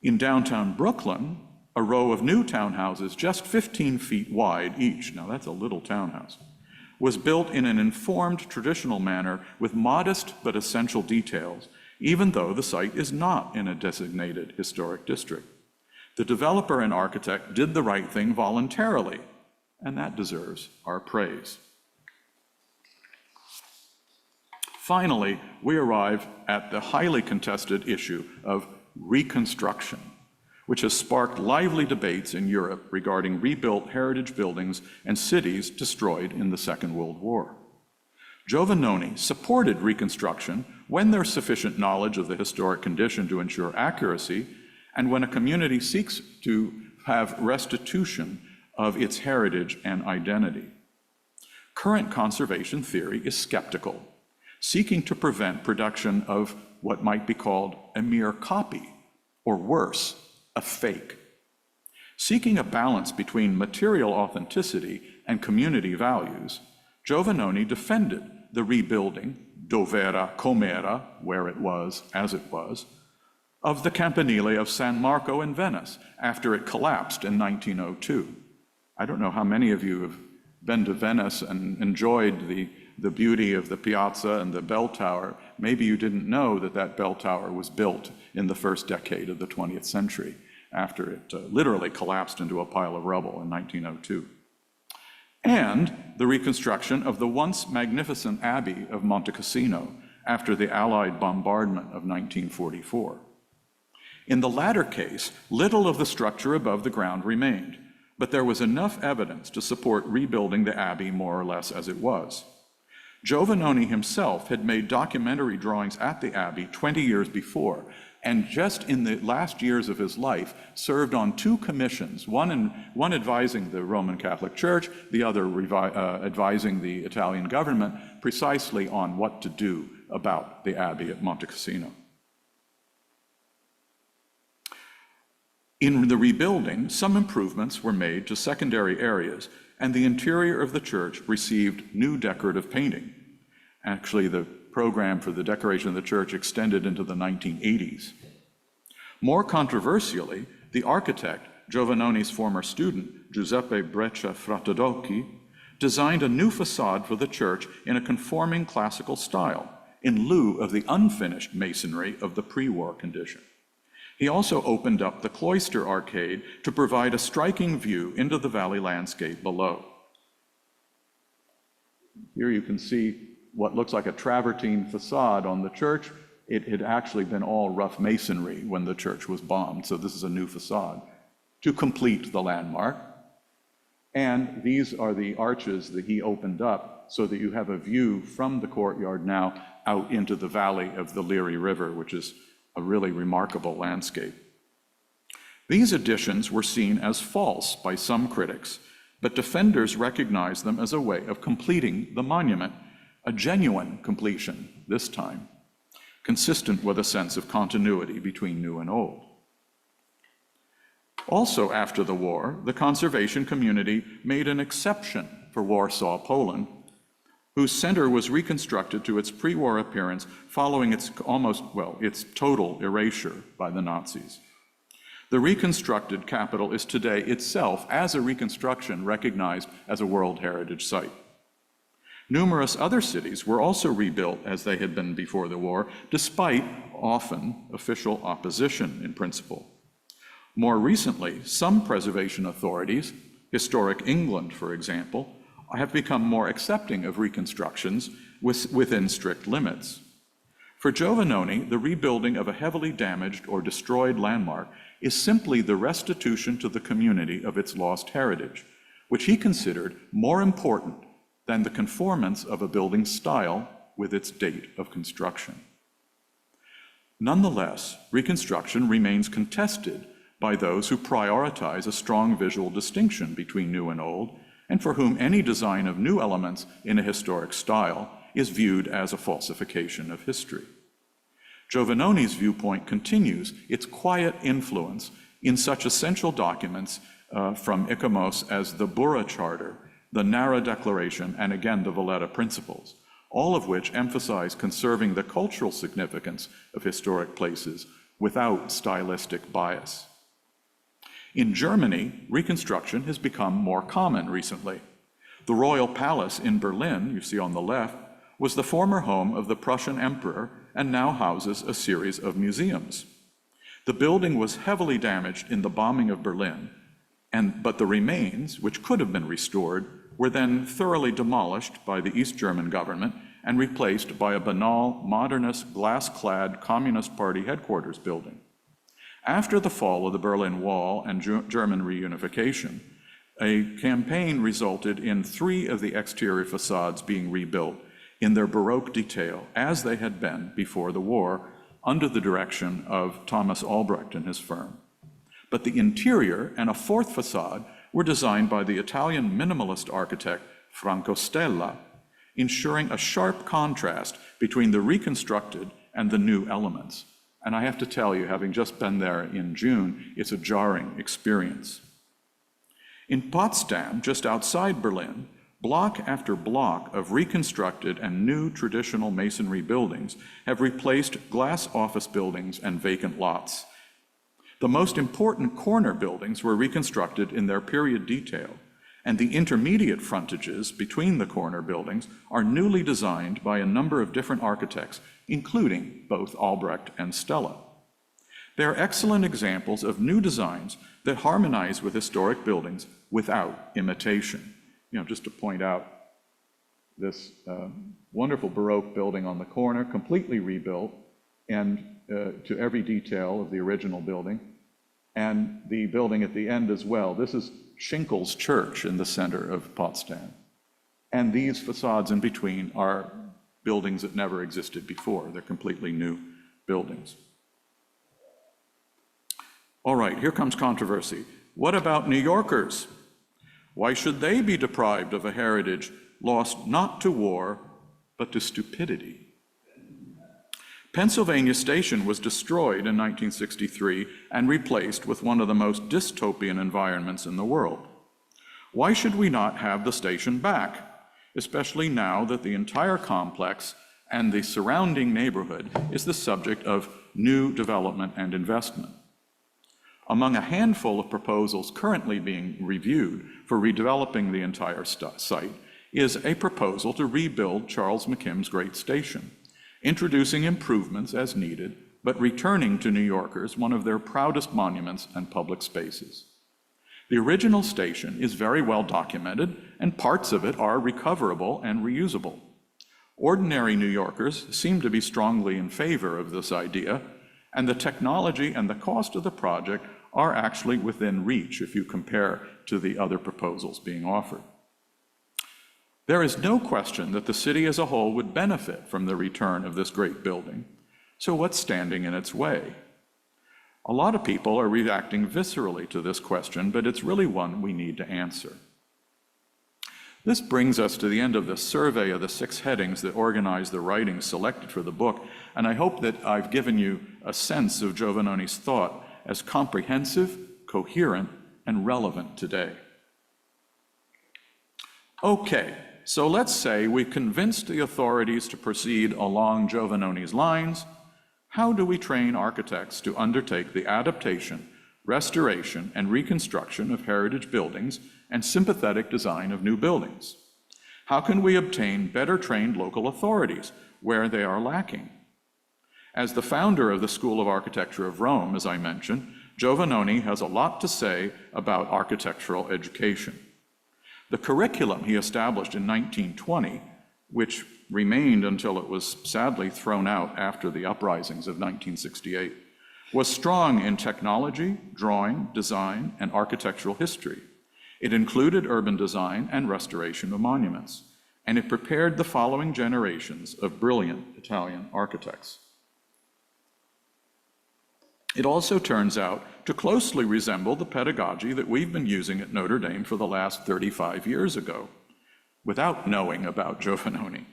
In downtown Brooklyn, a row of new townhouses just 15 feet wide each, now that's a little townhouse, was built in an informed traditional manner with modest but essential details, even though the site is not in a designated historic district. The developer and architect did the right thing voluntarily, and that deserves our praise. Finally, we arrive at the highly contested issue of reconstruction, which has sparked lively debates in Europe regarding rebuilt heritage buildings and cities destroyed in the Second World War. Giovannoni supported reconstruction when there's sufficient knowledge of the historic condition to ensure accuracy, and when a community seeks to have restitution of its heritage and identity. Current conservation theory is skeptical, seeking to prevent production of what might be called a mere copy, or worse, a fake. Seeking a balance between material authenticity and community values, Giovannoni defended the rebuilding, dov'era com'era, where it was, as it was, of the Campanile of San Marco in Venice after it collapsed in 1902. I don't know how many of you have been to Venice and enjoyed the beauty of the piazza and the bell tower. Maybe you didn't know that that bell tower was built in the first decade of the 20th century after it literally collapsed into a pile of rubble in 1902. And the reconstruction of the once magnificent Abbey of Monte Cassino after the Allied bombardment of 1944. In the latter case, little of the structure above the ground remained, but there was enough evidence to support rebuilding the Abbey more or less as it was. Giovannoni himself had made documentary drawings at the Abbey 20 years before, and just in the last years of his life served on 2 commissions, one advising the Roman Catholic Church, the other advising the Italian government precisely on what to do about the Abbey at Monte Cassino. In the rebuilding, some improvements were made to secondary areas, and the interior of the church received new decorative painting. Actually, the program for the decoration of the church extended into the 1980s. More controversially, the architect, Giovannoni's former student, Giuseppe Breccia Fratodocchi, designed a new facade for the church in a conforming classical style, in lieu of the unfinished masonry of the pre-war condition. He also opened up the cloister arcade to provide a striking view into the valley landscape below. Here you can see what looks like a travertine facade on the church. It had actually been all rough masonry when the church was bombed, so this is a new facade to complete the landmark. And these are the arches that he opened up so that you have a view from the courtyard now out into the valley of the Leary River, which is a really remarkable landscape. These additions were seen as false by some critics, but defenders recognized them as a way of completing the monument, a genuine completion this time, consistent with a sense of continuity between new and old. Also after the war, the conservation community made an exception for Warsaw, Poland, whose center was reconstructed to its pre-war appearance following its total erasure by the Nazis. The reconstructed capital is today itself, as a reconstruction, recognized as a World Heritage Site. Numerous other cities were also rebuilt as they had been before the war, despite often official opposition in principle. More recently, some preservation authorities, Historic England, for example, have become more accepting of reconstructions within strict limits. For Giovannoni, the rebuilding of a heavily damaged or destroyed landmark is simply the restitution to the community of its lost heritage, which he considered more important than the conformance of a building's style with its date of construction. Nonetheless, reconstruction remains contested by those who prioritize a strong visual distinction between new and old, and for whom any design of new elements in a historic style is viewed as a falsification of history. Giovannoni's viewpoint continues its quiet influence in such essential documents from ICOMOS as the Bura Charter, the Nara Declaration, and again the Valletta Principles, all of which emphasize conserving the cultural significance of historic places without stylistic bias. In Germany, reconstruction has become more common recently. The Royal Palace in Berlin, you see on the left, was the former home of the Prussian emperor and now houses a series of museums. The building was heavily damaged in the bombing of Berlin, but the remains, which could have been restored, were then thoroughly demolished by the East German government and replaced by a banal, modernist, glass-clad Communist Party headquarters building. After the fall of the Berlin Wall and German reunification, a campaign resulted in 3 of the exterior facades being rebuilt in their Baroque detail, as they had been before the war, under the direction of Thomas Albrecht and his firm. But the interior and a 4th facade were designed by the Italian minimalist architect Franco Stella, ensuring a sharp contrast between the reconstructed and the new elements. And I have to tell you, having just been there in June, it's a jarring experience. In Potsdam, just outside Berlin, block after block of reconstructed and new traditional masonry buildings have replaced glass office buildings and vacant lots. The most important corner buildings were reconstructed in their period detail, and the intermediate frontages between the corner buildings are newly designed by a number of different architects, including both Albrecht and Stella. They are excellent examples of new designs that harmonize with historic buildings without imitation. Just to point out this wonderful Baroque building on the corner, completely rebuilt, and to every detail of the original building, and the building at the end as well. This is Schinkel's Church in the center of Potsdam. And these facades in between are buildings that never existed before. They're completely new buildings. All right, here comes controversy. What about New Yorkers? Why should they be deprived of a heritage lost not to war, but to stupidity? Pennsylvania Station was destroyed in 1963 and replaced with one of the most dystopian environments in the world. Why should we not have the station back, especially now that the entire complex and the surrounding neighborhood is the subject of new development and investment? Among a handful of proposals currently being reviewed for redeveloping the entire site is a proposal to rebuild Charles McKim's Great Station, introducing improvements as needed but returning to New Yorkers one of their proudest monuments and public spaces. The original station is very well documented, and parts of it are recoverable and reusable. Ordinary New Yorkers seem to be strongly in favor of this idea, and the technology and the cost of the project are actually within reach if you compare to the other proposals being offered. There is no question that the city as a whole would benefit from the return of this great building. So what's standing in its way? A lot of people are reacting viscerally to this question, but it's really one we need to answer. This brings us to the end of the survey of the 6 headings that organize the writings selected for the book, and I hope that I've given you a sense of Giovannoni's thought as comprehensive, coherent, and relevant today. Okay, so let's say we convinced the authorities to proceed along Giovannoni's lines. How do we train architects to undertake the adaptation, restoration, and reconstruction of heritage buildings and sympathetic design of new buildings? How can we obtain better trained local authorities where they are lacking? As the founder of the School of Architecture of Rome, as I mentioned, Giovannoni has a lot to say about architectural education. The curriculum he established in 1920, which remained until it was sadly thrown out after the uprisings of 1968, was strong in technology, drawing, design, and architectural history. It included urban design and restoration of monuments, and it prepared the following generations of brilliant Italian architects. It also turns out to closely resemble the pedagogy that we've been using at Notre Dame for the last 35 years ago, without knowing about Giovannoni.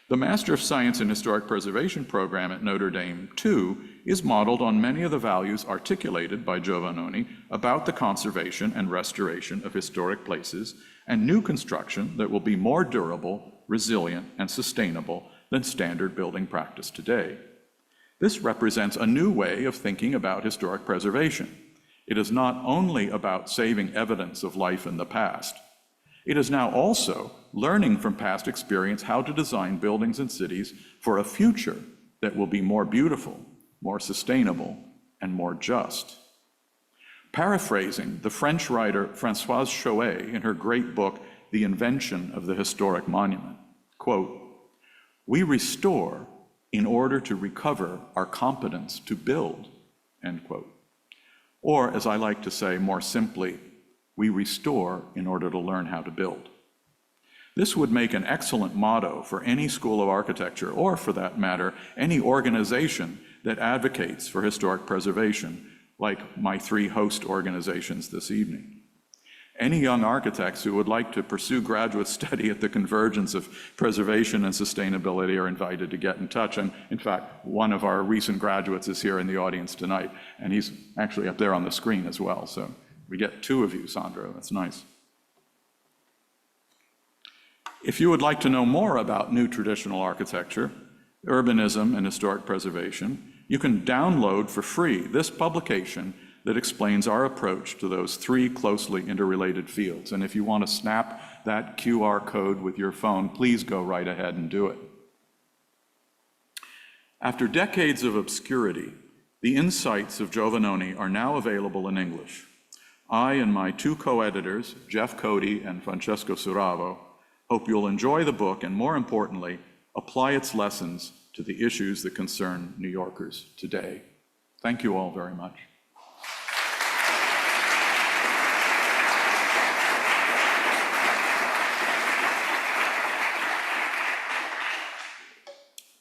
The Master of Science in Historic Preservation program at Notre Dame, too, is modeled on many of the values articulated by Giovannoni about the conservation and restoration of historic places and new construction that will be more durable, resilient, and sustainable than standard building practice today. This represents a new way of thinking about historic preservation. It is not only about saving evidence of life in the past. It is now also learning from past experience how to design buildings and cities for a future that will be more beautiful, more sustainable, and more just. Paraphrasing the French writer Françoise Chouet in her great book, The Invention of the Historic Monument, quote, "We restore in order to recover our competence to build," end quote. Or, as I like to say more simply, we restore in order to learn how to build. This would make an excellent motto for any school of architecture, or for that matter, any organization that advocates for historic preservation, like my 3 host organizations this evening. Any young architects who would like to pursue graduate study at the convergence of preservation and sustainability are invited to get in touch. And in fact, one of our recent graduates is here in the audience tonight, and he's actually up there on the screen as well. So we get 2 of you, Sandro. That's nice. If you would like to know more about new traditional architecture, urbanism, and historic preservation, you can download for free this publication that explains our approach to those 3 closely interrelated fields. And if you want to snap that QR code with your phone, please go right ahead and do it. After decades of obscurity, the insights of Giovannoni are now available in English. I and my 2 co-editors, Jeff Cody and Francesco Suravo, hope you'll enjoy the book and, more importantly, apply its lessons to the issues that concern New Yorkers today. Thank you all very much.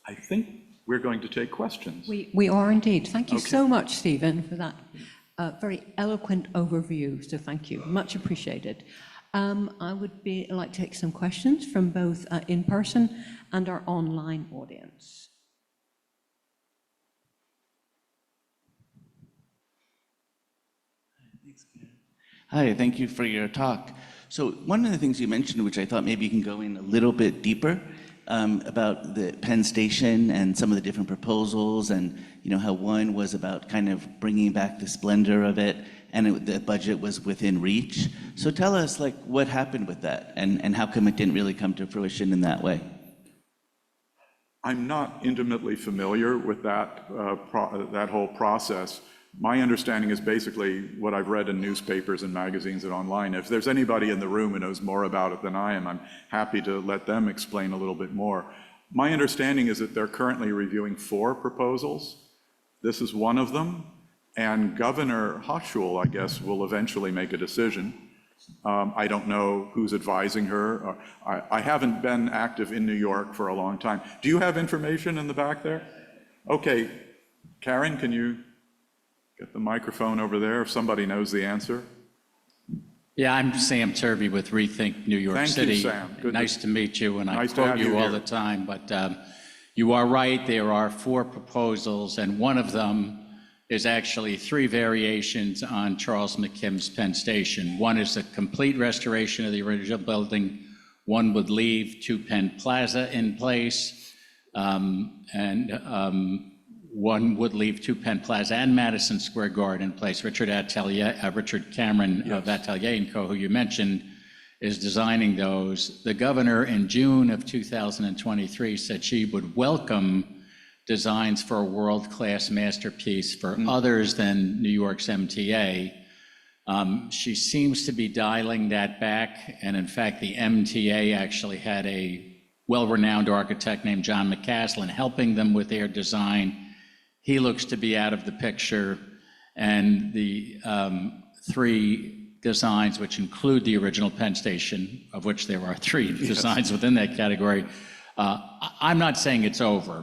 I think we're going to take questions. We are indeed. Thank you Okay. so much, Stephen, for that very eloquent overview. So thank you. Much appreciated. I would like to take some questions from both in person and our online audience. Hi, thank you for your talk. So one of the things you mentioned, which I thought maybe you can go in a little bit deeper, about the Penn Station and some of the different proposals, and how one was about kind of bringing back the splendor of it, and the budget was within reach. So tell us, what happened with that, and how come it didn't really come to fruition in that way? I'm not intimately familiar with that, that whole process. My understanding is basically what I've read in newspapers and magazines and online. If there's anybody in the room who knows more about it than I am, I'm happy to let them explain a little bit more. My understanding is that they're currently reviewing 4 proposals. This is one of them, and Governor Hochul, I guess, will eventually make a decision. I don't know who's advising her. I haven't been active in New York for a long time. Do you have information in the back there? Okay, Karen, can you get the microphone over there if somebody knows the answer? Yeah, I'm Sam Turvey with Rethink New York City. Thank you, Sam. Good nice to meet you, and nice I to quote have you you all here. the time, but you are right, there are 4 proposals, and one of them is actually 3 variations on Charles McKim's Penn Station. One is a complete restoration of the original building. One would leave 2 Penn Plaza in place, and one would leave 2 Penn Plaza and Madison Square Garden in place. Richard Cameron of Atelier & Co., who you mentioned, is designing those. The governor in June of 2023 said she would welcome designs for a world-class masterpiece for others than New York's MTA. She seems to be dialing that back, and in fact, the MTA actually had a well-renowned architect named John McCaslin helping them with their design. He looks to be out of the picture, and the 3 designs, which include the original Penn Station, of which there are 3 designs within that category. I'm not saying it's over.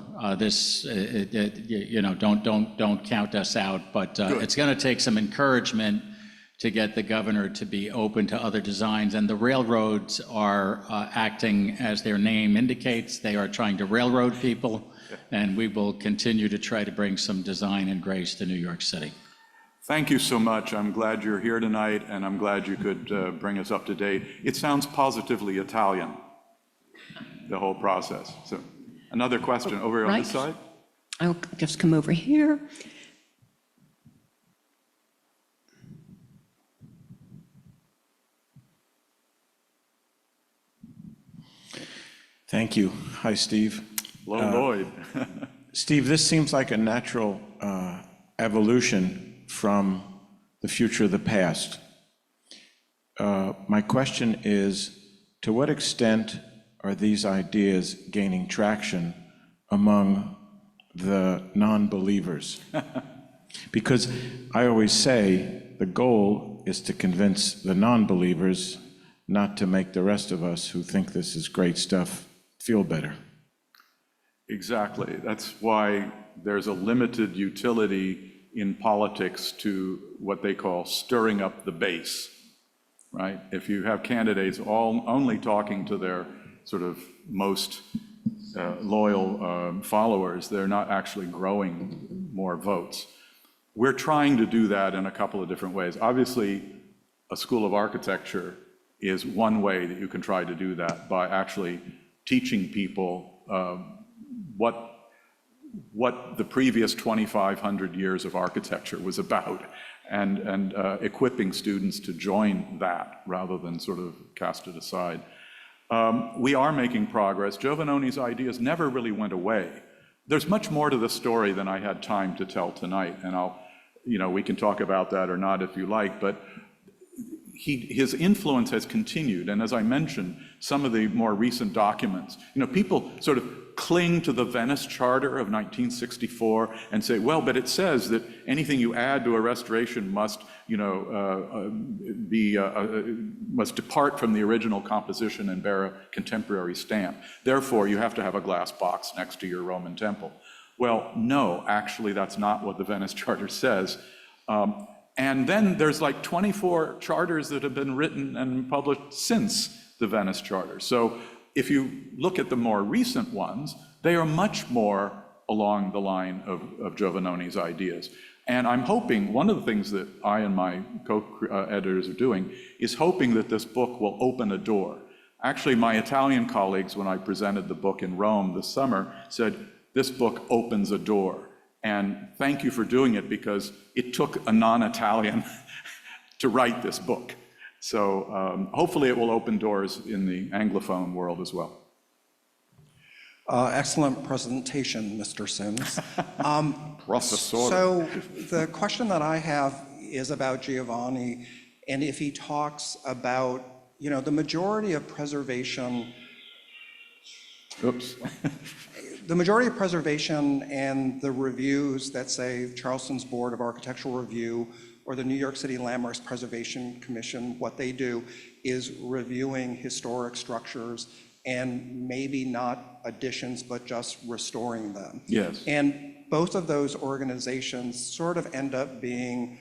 Don't count us out, but it's going to take some encouragement to get the governor to be open to other designs. And the railroads are acting as their name indicates. They are trying to railroad people, and we will continue to try to bring some design and grace to New York City. Thank you so much. I'm glad you're here tonight, and I'm glad you could bring us up to date. It sounds positively Italian, the whole process. So another question over on this side. I'll just come over here. Thank you. Hi, Steve. Hello, Lloyd. Steve, this seems like a natural evolution from the future of the past. My question is, to what extent are these ideas gaining traction among the non-believers? Because I always say the goal is to convince the non-believers, not to make the rest of us who think this is great stuff feel better. Exactly. That's why there's a limited utility in politics to what they call stirring up the base, right? If you have candidates only talking to their sort of most loyal followers, they're not actually growing more votes. We're trying to do that in a couple of different ways. Obviously, a school of architecture is one way that you can try to do that, by actually teaching people what the previous 2,500 years of architecture was about, and equipping students to join that rather than sort of cast it aside. We are making progress. Giovannoni's ideas never really went away. There's much more to the story than I had time to tell tonight, and we can talk about that or not if you like, but his influence has continued, and as I mentioned, some of the more recent documents, people sort of cling to the Venice Charter of 1964 and say, well, but it says that anything you add to a restoration must, must depart from the original composition and bear a contemporary stamp. Therefore, you have to have a glass box next to your Roman temple. Well, no, actually, that's not what the Venice Charter says. And then there's like 24 charters that have been written and published since the Venice Charter. So if you look at the more recent ones, they are much more along the line of Giovannoni's ideas. And I'm hoping, one of the things that I and my co-editors are doing is hoping that this book will open a door. Actually, my Italian colleagues, when I presented the book in Rome this summer, said, this book opens a door. And thank you for doing it, because it took a non-Italian to write this book. So hopefully it will open doors in the Anglophone world as well. Excellent presentation, Mr. Semes. Professor. So the question that I have is about Giovanni, and if he talks about, the majority of preservation, Oops. the majority of preservation and the reviews that say Charleston's Board of Architectural Review or the New York City Landmarks Preservation Commission, what they do is reviewing historic structures and maybe not additions, but just restoring them. Yes. And both of those organizations sort of end up being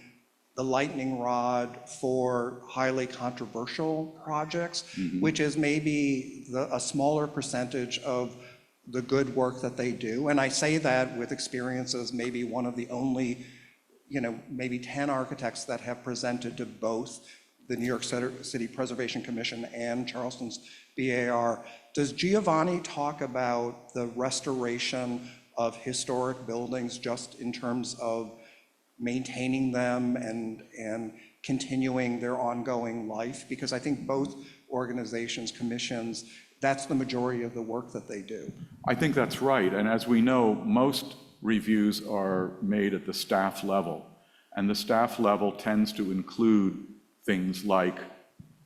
the lightning rod for highly controversial projects, which is maybe a smaller percentage of the good work that they do. And I say that with experience as maybe one of the only, maybe 10 architects that have presented to both the New York City Preservation Commission and Charleston's BAR. Does Giovanni talk about the restoration of historic buildings just in terms of maintaining them and continuing their ongoing life? Because I think both organizations, commissions, that's the majority of the work that they do. I think that's right. And as we know, most reviews are made at the staff level. And the staff level tends to include things like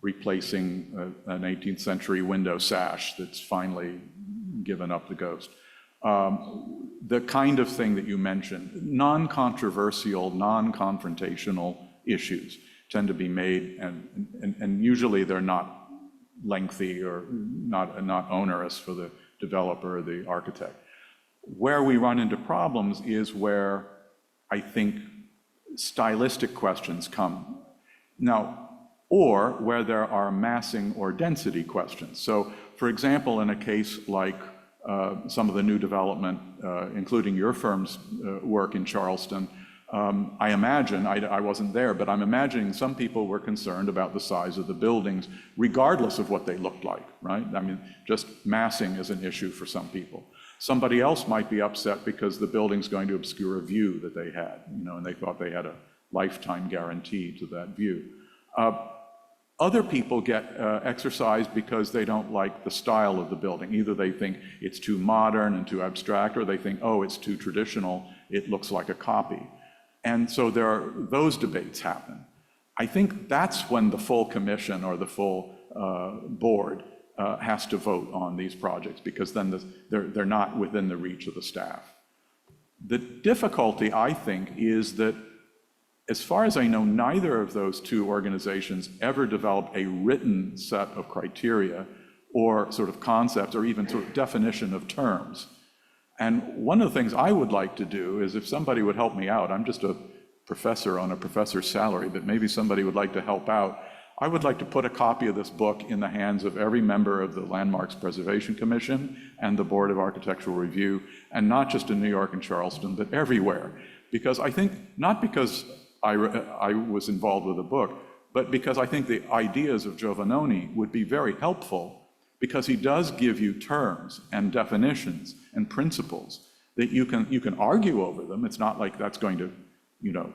replacing an 18th century window sash that's finally given up the ghost. The kind of thing that you mentioned, non-controversial, non-confrontational issues tend to be made, and usually they're not lengthy or not onerous for the developer or the architect. Where we run into problems is where I think stylistic questions come. Now, or where there are massing or density questions. So, for example, in a case like some of the new development, including your firm's work in Charleston, I imagine, I wasn't there, but I'm imagining some people were concerned about the size of the buildings, regardless of what they looked like, right? I mean, just massing is an issue for some people. Somebody else might be upset because the building's going to obscure a view that they had, and they thought they had a lifetime guarantee to that view. Other people get exercised because they don't like the style of the building. Either they think it's too modern and too abstract, or they think, oh, it's too traditional, it looks like a copy. And so those debates happen. I think that's when the full commission or the full board has to vote on these projects, because then they're not within the reach of the staff. The difficulty, I think, is that as far as I know, neither of those two organizations ever developed a written set of criteria or sort of concepts or even sort of definition of terms. And one of the things I would like to do is, if somebody would help me out, I'm just a professor on a professor's salary, but maybe somebody would like to help out, I would like to put a copy of this book in the hands of every member of the Landmarks Preservation Commission and the Board of Architectural Review, and not just in New York and Charleston, but everywhere. Because I think, not because I was involved with the book, but because I think the ideas of Giovannoni would be very helpful, because he does give you terms and definitions and principles that you can argue over them. It's not like that's going to,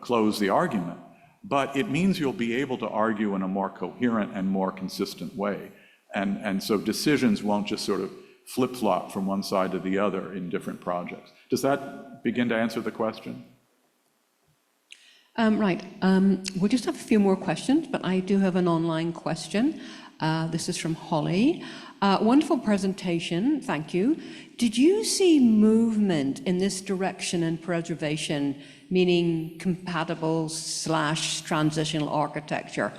close the argument, but it means you'll be able to argue in a more coherent and more consistent way. And so decisions won't just sort of flip-flop from one side to the other in different projects. Does that begin to answer the question? Right. We'll just have a few more questions, but I do have an online question. This is from Holly. Wonderful presentation, thank you. Did you see movement in this direction in preservation, meaning compatible/transitional architecture,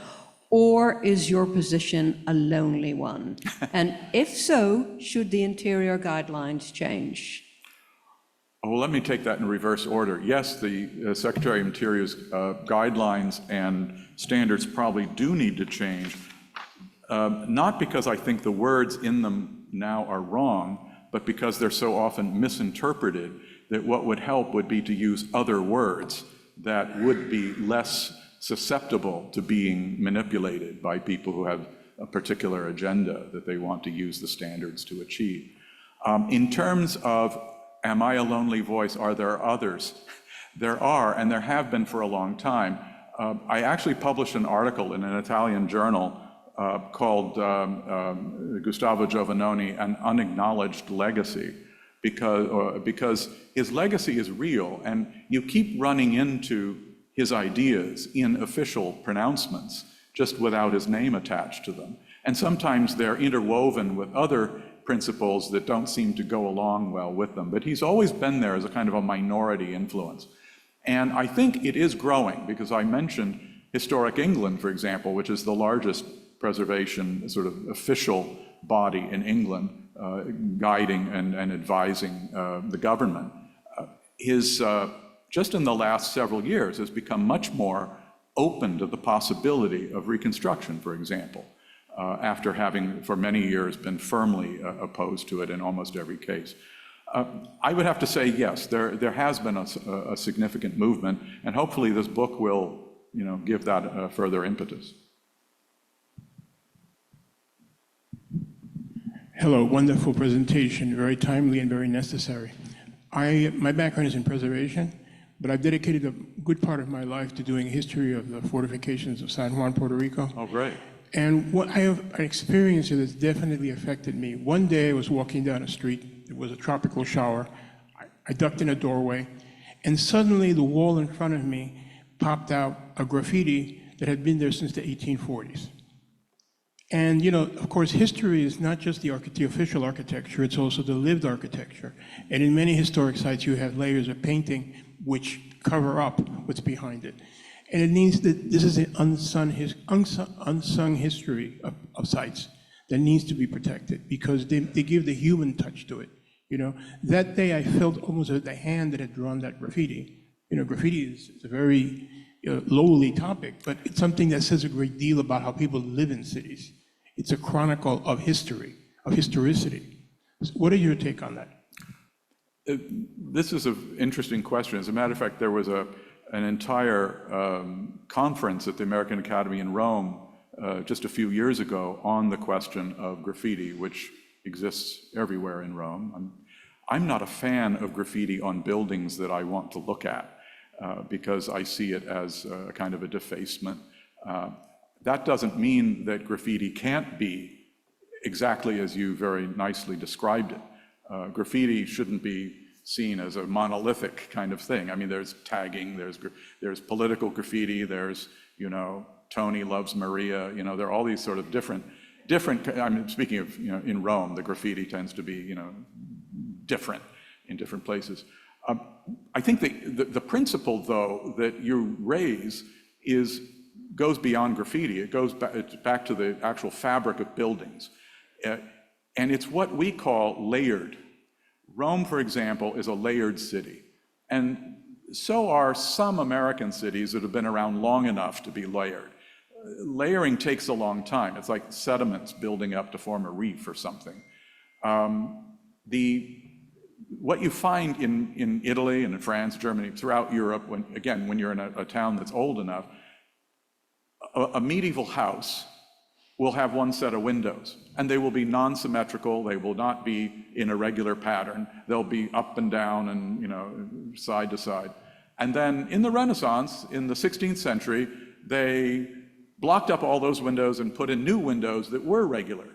or is your position a lonely one? And if so, should the interior guidelines change? Well, let me take that in reverse order. Yes, the Secretary of Interior's guidelines and standards probably do need to change, not because I think the words in them now are wrong, but because they're so often misinterpreted that what would help would be to use other words that would be less susceptible to being manipulated by people who have a particular agenda that they want to use the standards to achieve. In terms of, am I a lonely voice? Are there others? There are, and there have been for a long time. I actually published an article in an Italian journal called Gustavo Giovannoni, An Unacknowledged Legacy, because his legacy is real, and you keep running into his ideas in official pronouncements, just without his name attached to them. And sometimes they're interwoven with other principles that don't seem to go along well with them. But he's always been there as a kind of a minority influence. And I think it is growing, because I mentioned Historic England, for example, which is the largest preservation sort of official body in England, guiding and advising the government. Just in the last several years, has become much more open to the possibility of reconstruction, for example, after having for many years been firmly opposed to it in almost every case. I would have to say yes, there has been a significant movement, and hopefully this book will, give that further impetus. Hello, wonderful presentation, very timely and very necessary. My background is in preservation, but I've dedicated a good part of my life to doing history of the fortifications of San Juan, Puerto Rico. Oh, great. And what I have an experience that has definitely affected me. One day I was walking down a street, it was a tropical shower, I ducked in a doorway, and suddenly the wall in front of me popped out a graffiti that had been there since the 1840s. And, of course, history is not just the official architecture, it's also the lived architecture. And in many historic sites, you have layers of painting which cover up what's behind it. And it means that this is an unsung history of sites that needs to be protected, because they give the human touch to it. That day I felt almost like the hand that had drawn that graffiti. Graffiti is a very lowly topic, but it's something that says a great deal about how people live in cities. It's a chronicle of history, of historicity. What is your take on that? This is an interesting question. As a matter of fact, there was an entire conference at the American Academy in Rome just a few years ago on the question of graffiti, which exists everywhere in Rome. I'm not a fan of graffiti on buildings that I want to look at because I see it as a kind of a defacement. That doesn't mean that graffiti can't be exactly as you very nicely described it. Graffiti shouldn't be seen as a monolithic kind of thing. I mean, there's tagging, there's political graffiti, there's, Tony loves Maria, there are all these sort of different, I'm speaking of, in Rome, the graffiti tends to be, different in different places. I think the principle, though, that you raise goes beyond graffiti. It goes back to the actual fabric of buildings. And it's what we call layered. Rome, for example, is a layered city. And so are some American cities that have been around long enough to be layered. Layering takes a long time. It's like sediments building up to form a reef or something. What you find in Italy and in France, Germany, throughout Europe, when you're in a town that's old enough, a medieval house will have one set of windows, and they will be non-symmetrical. They will not be in a regular pattern. They'll be up and down and side to side. And then in the Renaissance, in the 16th century, they blocked up all those windows and put in new windows that were regular,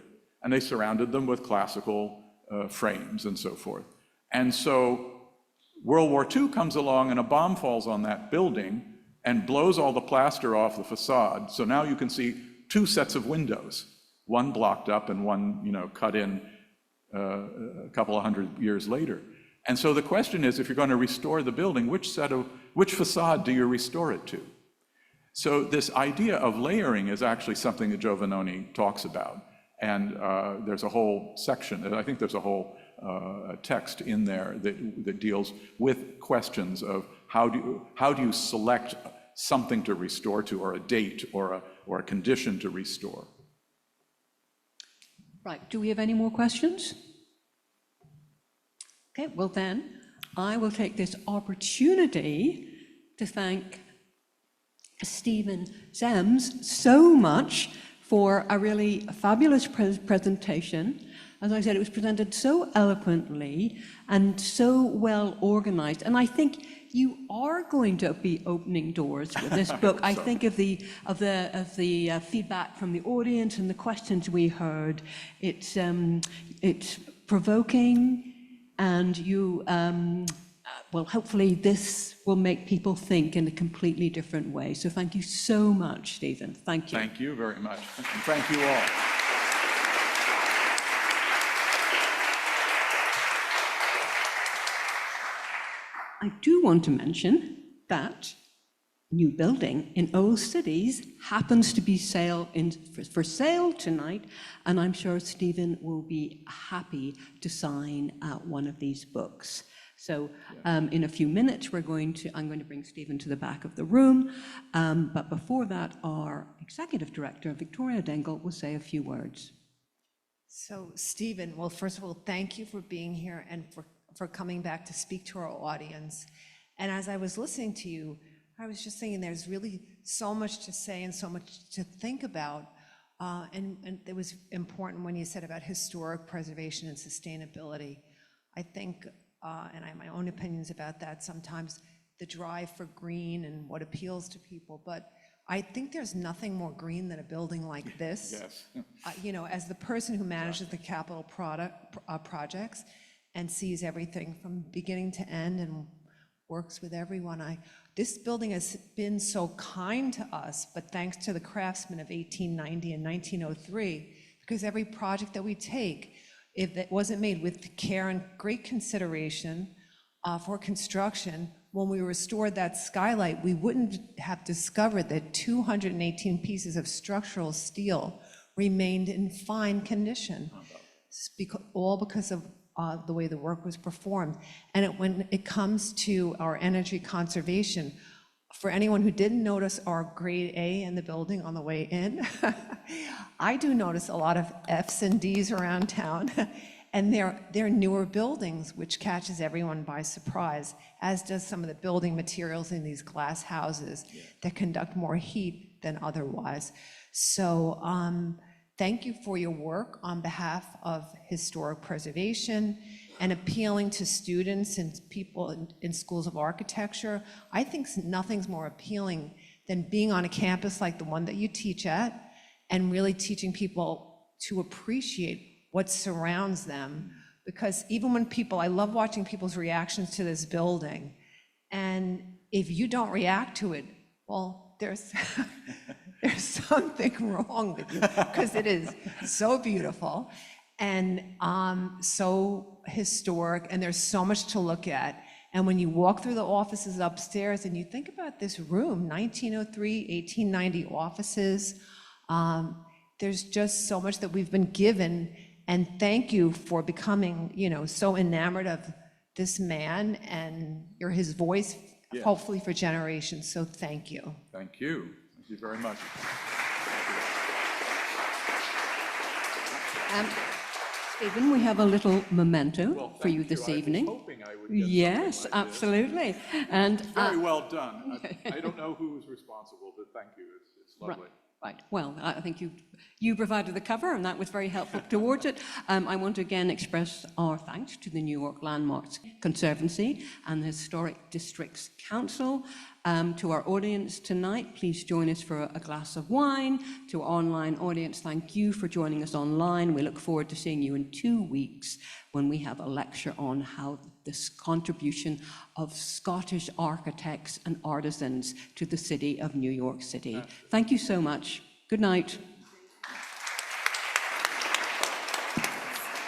and they surrounded them with classical frames and so forth. And so World War II comes along and a bomb falls on that building and blows all the plaster off the facade. So now you can see two sets of windows, one blocked up and one, cut in a couple of hundred years later. And so the question is, if you're going to restore the building, which facade do you restore it to? So this idea of layering is actually something that Giovannoni talks about. And there's a whole section, I think there's a whole text in there that deals with questions of how do you select something to restore to, or a date, or a condition to restore. Right, do we have any more questions? Okay, well then, I will take this opportunity to thank Stephen Semes so much for a really fabulous presentation. As I said, it was presented so eloquently and so well organized. And I think you are going to be opening doors with this book. I think of the feedback from the audience and the questions we heard. It's provoking, and you, well, hopefully this will make people think in a completely different way. So thank you so much, Stephen. Thank you. Thank you very much, and thank you all. I do want to mention that new building in Old Cities happens to be for sale tonight, and I'm sure Stephen will be happy to sign one of these books. So in a few minutes, I'm going to bring Stephen to the back of the room, but before that, our Executive Director, Victoria Dengel, will say a few words. So Stephen, well, first of all, thank you for being here and for coming back to speak to our audience. And as I was listening to you, I was just thinking there's really so much to say and so much to think about. And it was important when you said about historic preservation and sustainability. I think, and I have my own opinions about that, sometimes the drive for green and what appeals to people, but I think there's nothing more green than a building like this. Yes. You know, as the person who manages the capital projects and sees everything from beginning to end and works with everyone, this building has been so kind to us, but thanks to the craftsmen of 1890 and 1903, because every project that we take, if it wasn't made with care and great consideration for construction, when we restored that skylight, we wouldn't have discovered that 218 pieces of structural steel remained in fine condition, all because of the way the work was performed. And when it comes to our energy conservation, for anyone who didn't notice our grade A in the building on the way in, I do notice a lot of Fs and Ds around town. And they're newer buildings, which catches everyone by surprise, as does some of the building materials in these glass houses that conduct more heat than otherwise. So thank you for your work on behalf of historic preservation and appealing to students and people in schools of architecture. I think nothing's more appealing than being on a campus like the one that you teach at and really teaching people to appreciate what surrounds them. Because even when I love watching people's reactions to this building. And if you don't react to it, well, there's something wrong with you, because it is so beautiful and so historic, and there's so much to look at. And when you walk through the offices upstairs and you think about this room, 1903, 1890 offices, there's just so much that we've been given. And thank you for becoming, so enamored of this man, and you're his voice, hopefully for generations. So thank you. Thank you. Thank you very much. Stephen, we have a little memento Well, for you thank this evening. I was hoping I would get Yes, something like this. absolutely. And Very well done. I don't know who was responsible, but thank you. It's lovely. Right. Well, I think you provided the cover, and that was very helpful towards it. I want to again express our thanks to the New York Landmarks Conservancy and the Historic Districts Council. To our audience tonight, please join us for a glass of wine. To our online audience, thank you for joining us online. We look forward to seeing you in 2 weeks when we have a lecture on how this contribution of Scottish architects and artisans to the city of New York City. Thank you so much. Good night.